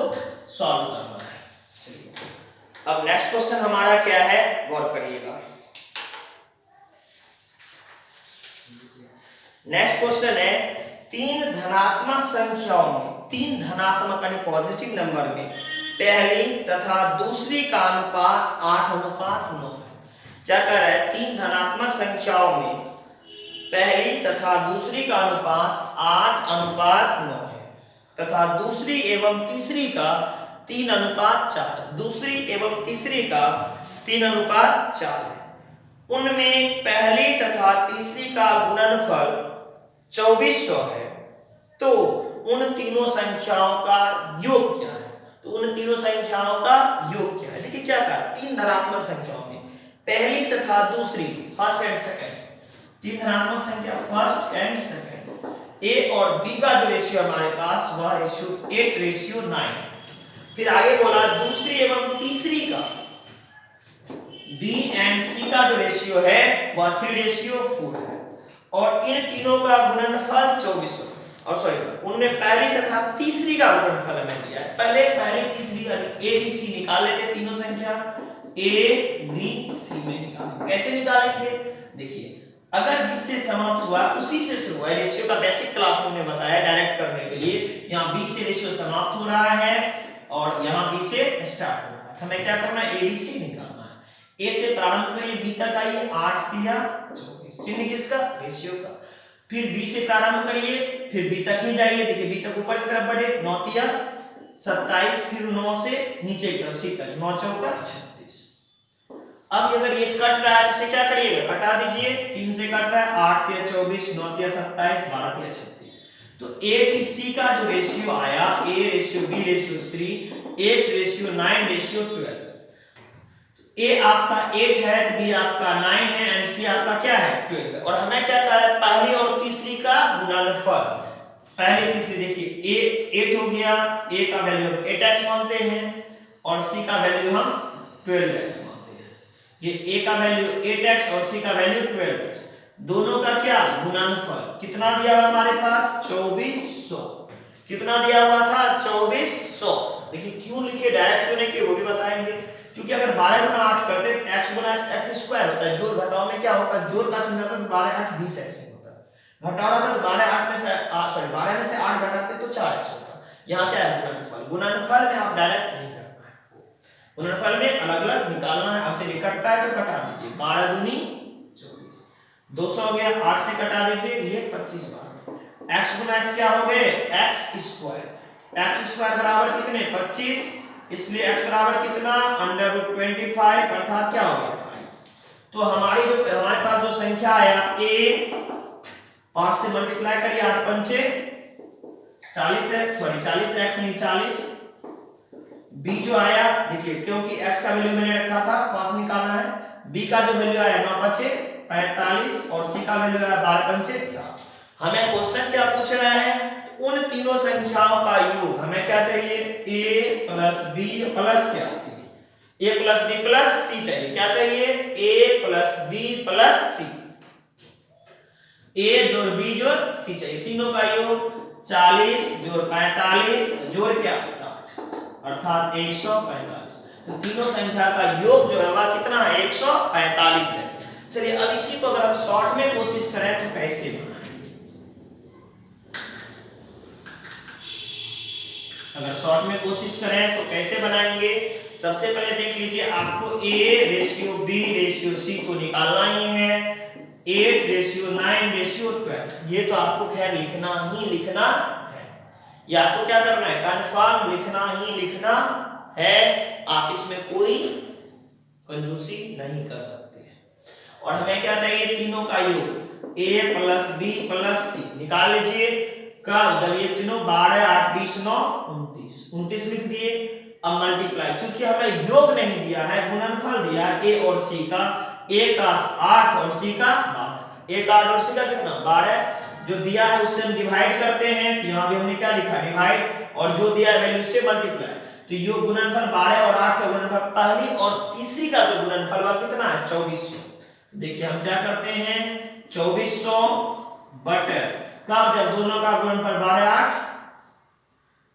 सॉल्व करना है। चलिए अब नेक्स्ट क्वेश्चन हमारा क्या है गौर करिएगा। नेक्स्ट क्वेश्चन है, 3 धनात्मक संख्याओं में, 3 धनात्मक यानी पॉजिटिव नंबर में पहली तथा दूसरी का अनुपात 8:9 है। क्या कह रहा है, 3 धनात्मक संख्याओं में पहली तथा दूसरी का अनुपात 8:9 है तथा दूसरी एवं तीसरी का 3:4, दूसरी एवं तीसरी का 3:4 है। उनमें पहली तथा तीसरी का गुणनफल 2400 है, तो उन तीनों संख्याओं का योग क्या है। तो उन तीनों संख्याओं का योग क्या है। देखिए क्या कहा, 3 धनात्मक संख्याओं में पहली तथा दूसरी, फर्स्ट एंड सेकंड, 3 धनात्मक संख्या फर्स्ट एंड सेकंड, ए और बी का जो रेशियो हमारे पास वह रेशियो 8:9 है। फिर आगे बोला दूसरी एवं तीसरी का, बी एंड सी का जो रेशियो है वह 3:4 है और इन तीनों का गुणनफल 2400। और सॉरी, उनमें पहली तथा तीसरी का गुणनफल हमें दिया है। पहले पहली तीसरी का ए बी सी निकाल लेते, तीनों संख्या ए बी सी में निकालेंगे। कैसे निकालेंगे, देखिए अगर जिससे समाप्त हुआ उसी से शुरू हुआ। रेशियो का बेसिक क्लास में बताया डायरेक्ट करने के लिए, यहाँ बी से रेशियो समाप्त हो रहा है और यहाँ बी से स्टार्ट हो रहा है। हमें क्या करना है, एबीसी निकालना है। ए से प्रारंभ करिए, बी तक आइए, 8 3 24। चिन्ह किसका, रेशियो का। फिर बी से प्रारंभ करिए, फिर बी तक ही जाइए। देखिए बी तक ऊपर की तरफ बढ़े, 9 तिया 27, फिर 9 से नीचे की तरफ सी तक, 9 चौका 36। अब अगर ये कट रहा है तो इसे क्या करिएगा, कटा दीजिए। 3 से कट रहा है, 8 तिया 24, 9 तिया 27, 12 तिया 36। तो ए बी सी का जो रेशियो आया, A ratio B ratio C, 8 ratio 9 ratio 12। A आपका 8 है, बी आपका 9 है एंड सी आपका क्या है 12। और हमें क्या कर रहा है, पहली और तीसरी का गुणनफल। पहली तीसरी देखिए, ए 8 हो गया, ए का वैल्यू हम 8x मानते हैं और सी का वैल्यू हम 12x मानते हैं। ये ए का वैल्यू 8x और सी का वैल्यू 12x, दोनों का क्या गुणनफल। कितना दिया हुआ हमारे पास 2400। कितना दिया हुआ था 2400। देखिए क्यों लिखे, डायरेक्ट क्यों नहीं किए वो भी बताएंगे। क्योंकि अगर 12 गुना 8 करते तो x गुना x स्क्वायर होता है। जोड़ घटाव में क्या होता है, जोड़ का चिन्ह होता है 12 8 20x होता है। घटाव होता है 12 8 में से 12 में से 8 घटाते तो 4x होता है। यहाँ क्या है गुणनफल। गुणनफल में आप डायरेक्ट नहीं करना है आपको, गुणनफल में अलग-अलग निकालना है। अब चलिए कटता है तो कटा दीजिए, 12 दूनी 24, 200 हो गया, 8 से कटा दीजिए, ये 25 बार। x गुना x क्या हो गए x स्क्वायर। x स्क्वायर बराबर कितने 25, इसलिए x बराबर कितना √25 अर्थात क्या हो गया 5। तो हमारी जो हमारे पास जो संख्या आया a 5 से मल्टीप्लाई करिए, 8 पंचे 40 है, सॉरी 40x नहीं 40। b जो आया देखिए, क्योंकि x का वैल्यू मैंने रखा था 5 निकालना है, b का जो वैल्यू आया 9 पंचे 45 और c का वैल्यू आया 12 पंचे 7। हमें क्वेश्चन क्या पूछ रहा है, उन तीनों संख्याओं का योग हमें क्या चाहिए, a प्लस b प्लस क्या c, a plus b plus c चाहिए। क्या चाहिए a plus b plus c, a जोड़ b जोड़ c चाहिए। तीनों का योग 40 जोड़ 45 जोड़ क्या 60 अर्थात 145। तो तीनों संख्या का योग जो है वह कितना है 145 है। चलिए अब इसी को अगर हम शॉर्ट में कोशिश करें तो कैसे बनाएंगे। अगर शॉर्ट में कोशिश करें तो कैसे बनाएंगे, सबसे पहले देख लीजिए, आपको a ratio b ratio c को निकालना ही है। 8 रेशियो 9 रेशियो 12, ये तो आपको खैर लिखना ही लिखना है। ये आपको क्या करना है, कंफर्म लिखना ही लिखना है। आप इसमें कोई कंजूसी नहीं कर सकते हैं। और हमें क्या चाहिए, तीनों का योग a plus b plus c निकाल लीजिए। कब, जब ये तीनों 12 8 20 9 29, 29 लिख दिए। अब मल्टीप्लाई, क्योंकि हमें योग नहीं दिया है, गुणनफल दिया है a और c का, a का 8 और c का 12। a का 8 और c का कितना 12, जो दिया है उससे हम डिवाइड करते हैं। तो यहाँ भी हमने क्या लिखा डिवाइड, और जो दिया है वैल्यू से मल्टीप्लाई। तो योग गुणनफल 12 और 8 का गुणनफल पहली और तीसरी का जो गुणनफल वह कितना है 2400। देखिए हम क्या करते हैं 2400 बटे कब, जब दोनों का गुणनफल 12 8,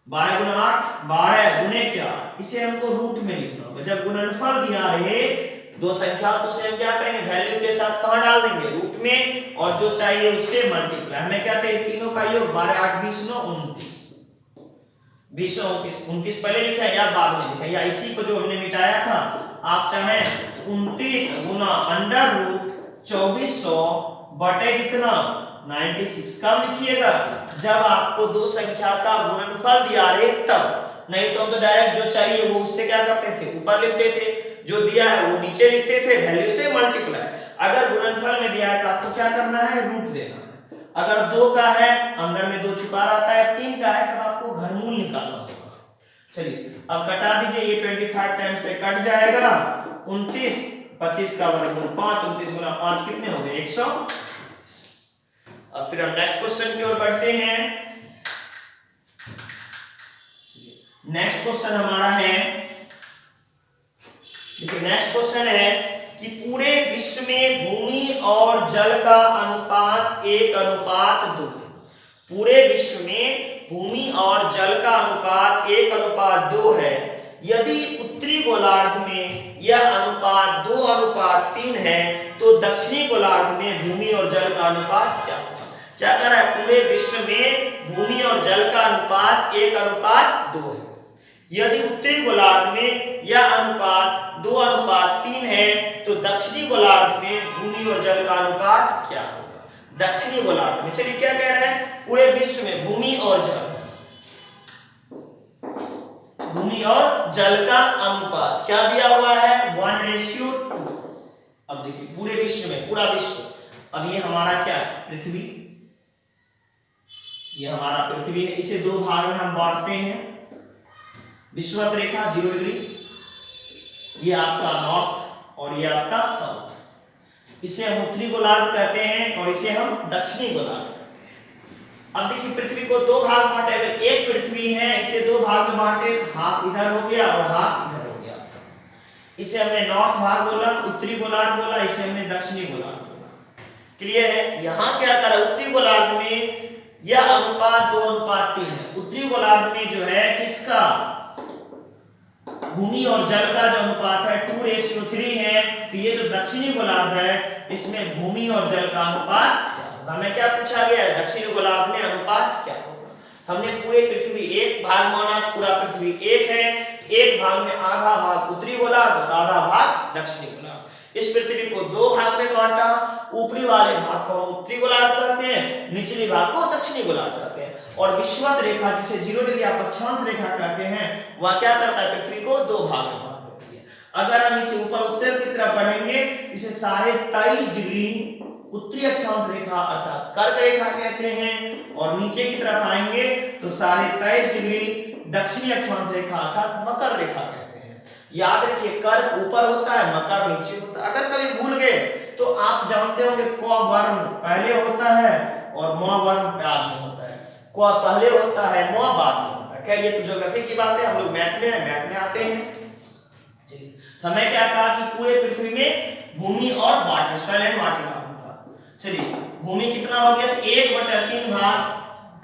12 गुना 8 12 गुने क्या, इसे हमको रूट में लिखना होगा। जब गुणनफल दिया रहे दो संख्या तो उसे हम क्या करेंगे वैल्यू के साथ कहां डाल देंगे रूट में, और जो चाहिए उससे मल्टीप्लाई। हमें क्या चाहिए, तीनों का योग 12 8 20 9 29, 20 29 29 पहले लिखा है या बाद में लिखा है, या इसी को जो हमने मिटाया था आप चाहें 29 गुना अंडर रूट 2400 बटे कितना 96। कब लिखिएगा, जब आपको दो संख्या का गुणनफल दिया रहे तब, नहीं तो हम तो डायरेक्ट जो चाहिए वो उससे क्या करते थे ऊपर लिखते थे, जो दिया है वो नीचे लिखते थे, वैल्यू से मल्टीप्लाई। अगर गुणनफल में दिया है तो आपको क्या करना है रूट देना है। अगर 2 का है अंदर में 2 छुपा रहता है, 3 का है तब आपको घनमूल निकालना होगा। चलिए अब कटा दीजिए, ये 25 टाइम से कट जाएगा, 29 25 का वर्गमूल 5, 29 गुना 5 कितने हो गए 100। अब फिर हम नेक्स्ट क्वेश्चन की ओर बढ़ते हैं। नेक्स्ट क्वेश्चन हमारा है, देखिए नेक्स्ट क्वेश्चन है कि पूरे विश्व में भूमि और जल का अनुपात 1:2 है। पूरे विश्व में भूमि और जल का अनुपात 1:2 है। यदि उत्तरी गोलार्ध में यह अनुपात 2:3 है तो दक्षिणी गोलार्ध में भूमि और जल का अनुपात क्या होगा। क्या कर रहा है, पूरे विश्व में भूमि और जल का अनुपात 1:2 है। यदि उत्तरी गोलार्ध में यह अनुपात 2:3 है तो दक्षिणी गोलार्ध में भूमि और जल का अनुपात क्या होगा। दक्षिणी गोलार्ध में। चलिए क्या कह रहे हैं, पूरे विश्व में भूमि और जल का अनुपात क्या दिया हुआ है, 1:2। अब देखिए पूरे विश्व में, पूरा विश्व, अब ये हमारा क्या है, पृथ्वी, ये हमारा पृथ्वी है। इसे दो भाग में हम बांटते हैं, विषुवत रेखा 0 डिग्री, ये आपका नॉर्थ और ये आपका साउथ। इसे हम उत्तरी गोलार्ध कहते हैं और इसे हम दक्षिणी गोलार्ध कहते हैं। अब देखिए पृथ्वी को दो भाग बांटे, अगर एक पृथ्वी है इसे दो भाग में बांटे, हाफ इधर हो गया और हाफ इधर हो गया। इसे हमने नॉर्थ भाग बोला, उत्तरी गोलार्ध बोला, इसे हमने दक्षिणी गोलार्ध बोला। क्लियर है। यहाँ क्या करा, उत्तरी गोलार्ध में यह अनुपात 2:3 है। उत्तरी गोलार्ध में जो है किसका, भूमि और जल का जो अनुपात है 2:3 है। तो ये जो दक्षिणी गोलार्ध है इसमें भूमि और जल का अनुपात क्या होगा, हमें क्या पूछा गया है, दक्षिणी गोलार्ध में अनुपात क्या होगा। हमने पूरे पृथ्वी एक भाग माना, पूरा पृथ्वी एक है, एक भाग में आधा भाग उत्तरी गोलार्ध और आधा भाग दक्षिणी गोलार्ध। इस पृथ्वी को दो भाग में बांटा, ऊपरी वाले भाग को उत्तरी गोलार्ध कहते हैं, निचले भाग को दक्षिणी गोलार्ध कहते हैं। और विषुवत रेखा जिसे 0 डिग्री आप अक्षांश रेखा कहते हैं, वह क्या करता है, पृथ्वी को दो भाग में बांट देती है। अगर हम इसे ऊपर उत्तर की तरफ बढ़ेंगे, इसे 23.5 डिग्री उत्तरी अक्षांश रेखा अर्थात कर्क रेखा कहते हैं, और नीचे की तरफ आएंगे तो 23.5 डिग्री दक्षिणी अक्षांश रेखा अर्थात मकर रेखा कहते हैं। याद रखिए, कर्क ऊपर होता है, मकर नीचे होता है। अगर कभी भूल गए तो आप जानते होंगे क वर्ण पहले होता है और म वर्ण बाद में होता है। क पहले होता है, म बाद में होता है। खैर ये तो ज्योग्राफी की बात है, हम लोग मैथ में है, मैथ में आते हैं। चलिए हमें क्या कहा कि पूरे पृथ्वी में भूमि और वाटर, सॉइल एंड वाटर का अनुपात। चलिए भूमि कितना हो गया, 1/3 भाग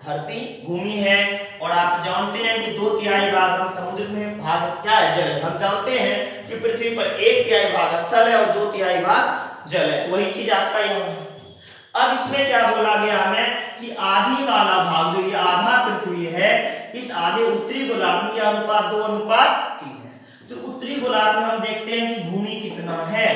धरती भूमि है, और आप जानते हैं कि 2/3 भाग हम समुद्र में, भाग क्या है, जल है। हम जानते हैं कि पृथ्वी पर 1/3 भाग स्थल है और 2/3 भाग जल है। वही चीज आपका यहाँ है। अब इसमें क्या बोला गया हमें कि आधी वाला भाग जो ये आधा पृथ्वी है, इस आधे उत्तरी गोलार्ध में अनुपात 2:3 है। तो उत्तरी गोलार्ध में हम देखते हैं कि भूमि कितना है,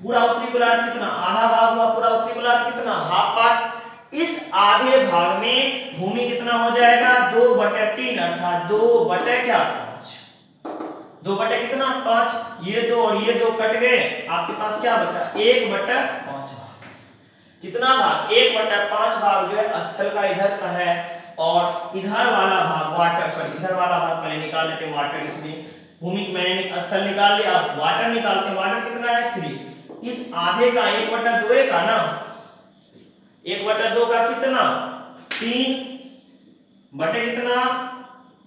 पूरा उत्तरी गोलार्ध कितना, आधा भाग हुआ, पूरा उत्तरी गोलार्ध कितना, हाफ पार्ट। इस आधे भाग में भूमि कितना हो जाएगा, 2/3 अर्थात 2/5। 2 कितना, 5। ये दो और ये दो कट गए, आपके पास क्या बचा, 1/5 भाग। कितना भाग, 1/5 भाग जो है स्थल का इधर का है, और इधर वाला भाग वाटर, सॉरी इधर वाला भाग पहले निकाल लेते हैं वाटर। इसमें भूमि मैंने स्थल निकाल लिया, अब वाटर निकालते हैं। वाटर कितना है, 3। इस आधे का 1/2 का ना, 1/2 का कितना, 3 कितना,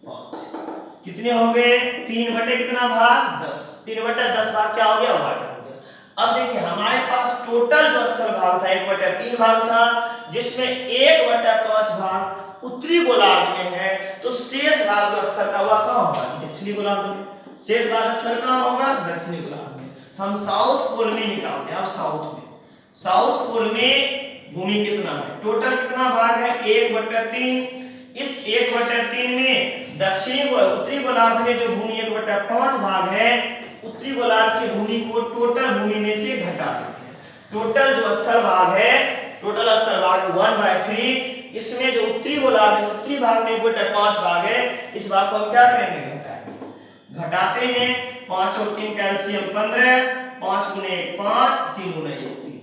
5। कितने हो गए, 3 कितना भाग, 10। 3/10 भाग क्या हो गया, वाटर हो गया। अब देखिए हमारे पास टोटल जो स्थल भाग था 1/3 भाग था, जिसमें 1/5 भाग उत्तरी गोलार्ध में है। तो शेष भाग जो स्थल का वह कहाँ होगा, दक्षिणी गोलार्ध में। शेष भाग स्थल कहाँ होगा, दक्षिणी गोलार्ध में। हम साउथ पोल में निकालते हैं। अब साउथ पोल में भूमि कितना है, टोटल कितना भाग है, 1/3। इस 1/3 में दक्षिणी उत्तरी गोलार्ध में जो भूमि 1/5 भाग है, उत्तरी गोलार्ध की भूमि को टोटल भूमि में से घटा देते हैं। टोटल जो स्थल भाग है, टोटल स्थल भाग 1/3। इसमें जो उत्तरी गोलार्ध में उत्तरी भाग में 1/5 भाग है, इस भाग को हम क्या करेंगे, घटाते हैं। 5 और 3 कैल्शियम 15, 5 गुने 1 5, 3 गुने 1 3।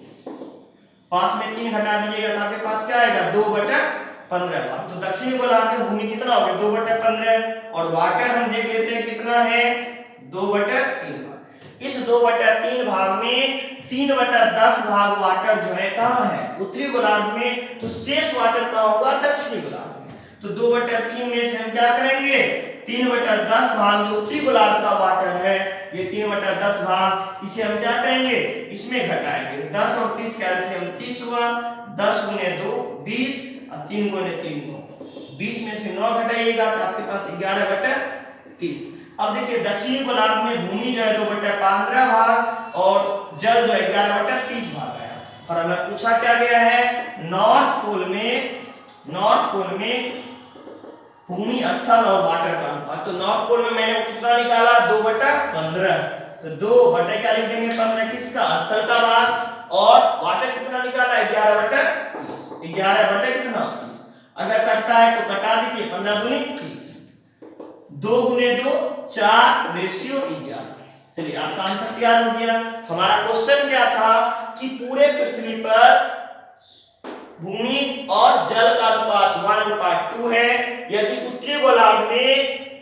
5 में 3 घटा दीजिएगा तो आपके पास क्या आएगा, 2/15 भाग। तो दक्षिणी गोलार्ध में भूमि कितना हो गया, 2/15। और वाटर हम देख लेते हैं कितना है, 2/3 भाग। इस 2/3 भाग में 3/10 भाग वाटर जो है कहाँ है, उत्तरी गोलार्ध में। तो शेष वाटर कहाँ होगा, दक्षिणी गोलार्ध में। तो 2/3 में से हम क्या करेंगे, 3/10 भाग जो उत्तरी गोलार्ध का वाटर है, ये 3/10 भाग, इसे हम क्या करेंगे, इसमें घटाएंगे। 10 और 30 कैल्शियम 30 हुआ, 10 गुने 2 20 और 3 गुने 3 9। 20 में से 9 घटाइएगा तो आपके पास 11/30। अब देखिए दक्षिणी गोलार्ध में भूमि जो है 2/15 भाग और जल जो है 11/30 भाग आया। और हमें पूछा क्या गया है, नॉर्थ पोल में भूमि स्थल और वाटर का अनुपात। तो नॉर्थ पोल में मैंने कितना निकाला, 2/15। तो 2 क्या लिख देंगे, 15 किसका, स्थल का भाग, और वाटर कितना निकाला, 11/30। 11 बटे कितना 30। अगर कटता है तो कटा दीजिए, 15 दूनी 30, 2 गुने 2 4 रेशियो 11। चलिए आपका आंसर तैयार हो गया। हमारा क्वेश्चन क्या था कि पूरे पृथ्वी पर भूमि और जल का अनुपात 1:2 है। यदि उत्तरी गोलार्ध में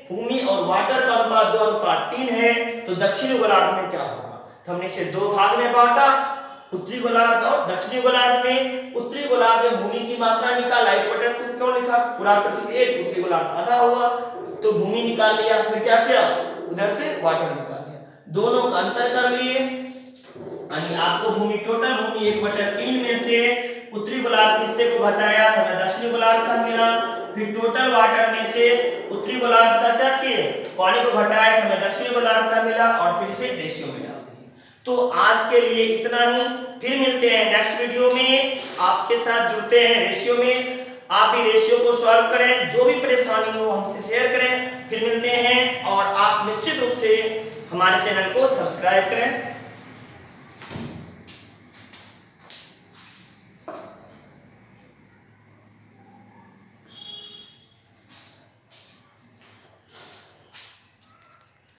भूमि और वाटर का अनुपात 2:3 है तो दक्षिणी गोलार्ध में क्या होगा। तो हमने इसे दो भाग में बांटा, उत्तरी गोलार्ध और दक्षिणी गोलार्ध में। उत्तरी गोलार्ध में भूमि की मात्रा निकाला, 1/2 क्यों लिखा, पूरा पृथ्वी 1, उत्तरी गोलार्ध आधा हुआ तो भूमि निकाल लिया। फिर क्या किया, उधर से वाटर निकाल लिया, दोनों का अंतर कर लिए, यानी आपको भूमि टोटल भूमि 1/3 में से उत्तरी गोलार्ध के हिस्से को घटाया तो हमें दक्षिणी गोलार्ध का मिला। फिर टोटल वाटर में से उत्तरी गोलार्ध का क्या किए, पानी को घटाया तो हमें दक्षिणी गोलार्ध का मिला और फिर इसे रेशियो में डाल दिए। तो आज के लिए इतना ही, फिर मिलते हैं नेक्स्ट वीडियो में, आपके साथ जुड़ते हैं रेशियो में। आप भी रेशियो को सॉल्व करें, जो भी परेशानी हो हमसे शेयर करें। फिर मिलते हैं और आप निश्चित रूप से हमारे चैनल को सब्सक्राइब करें।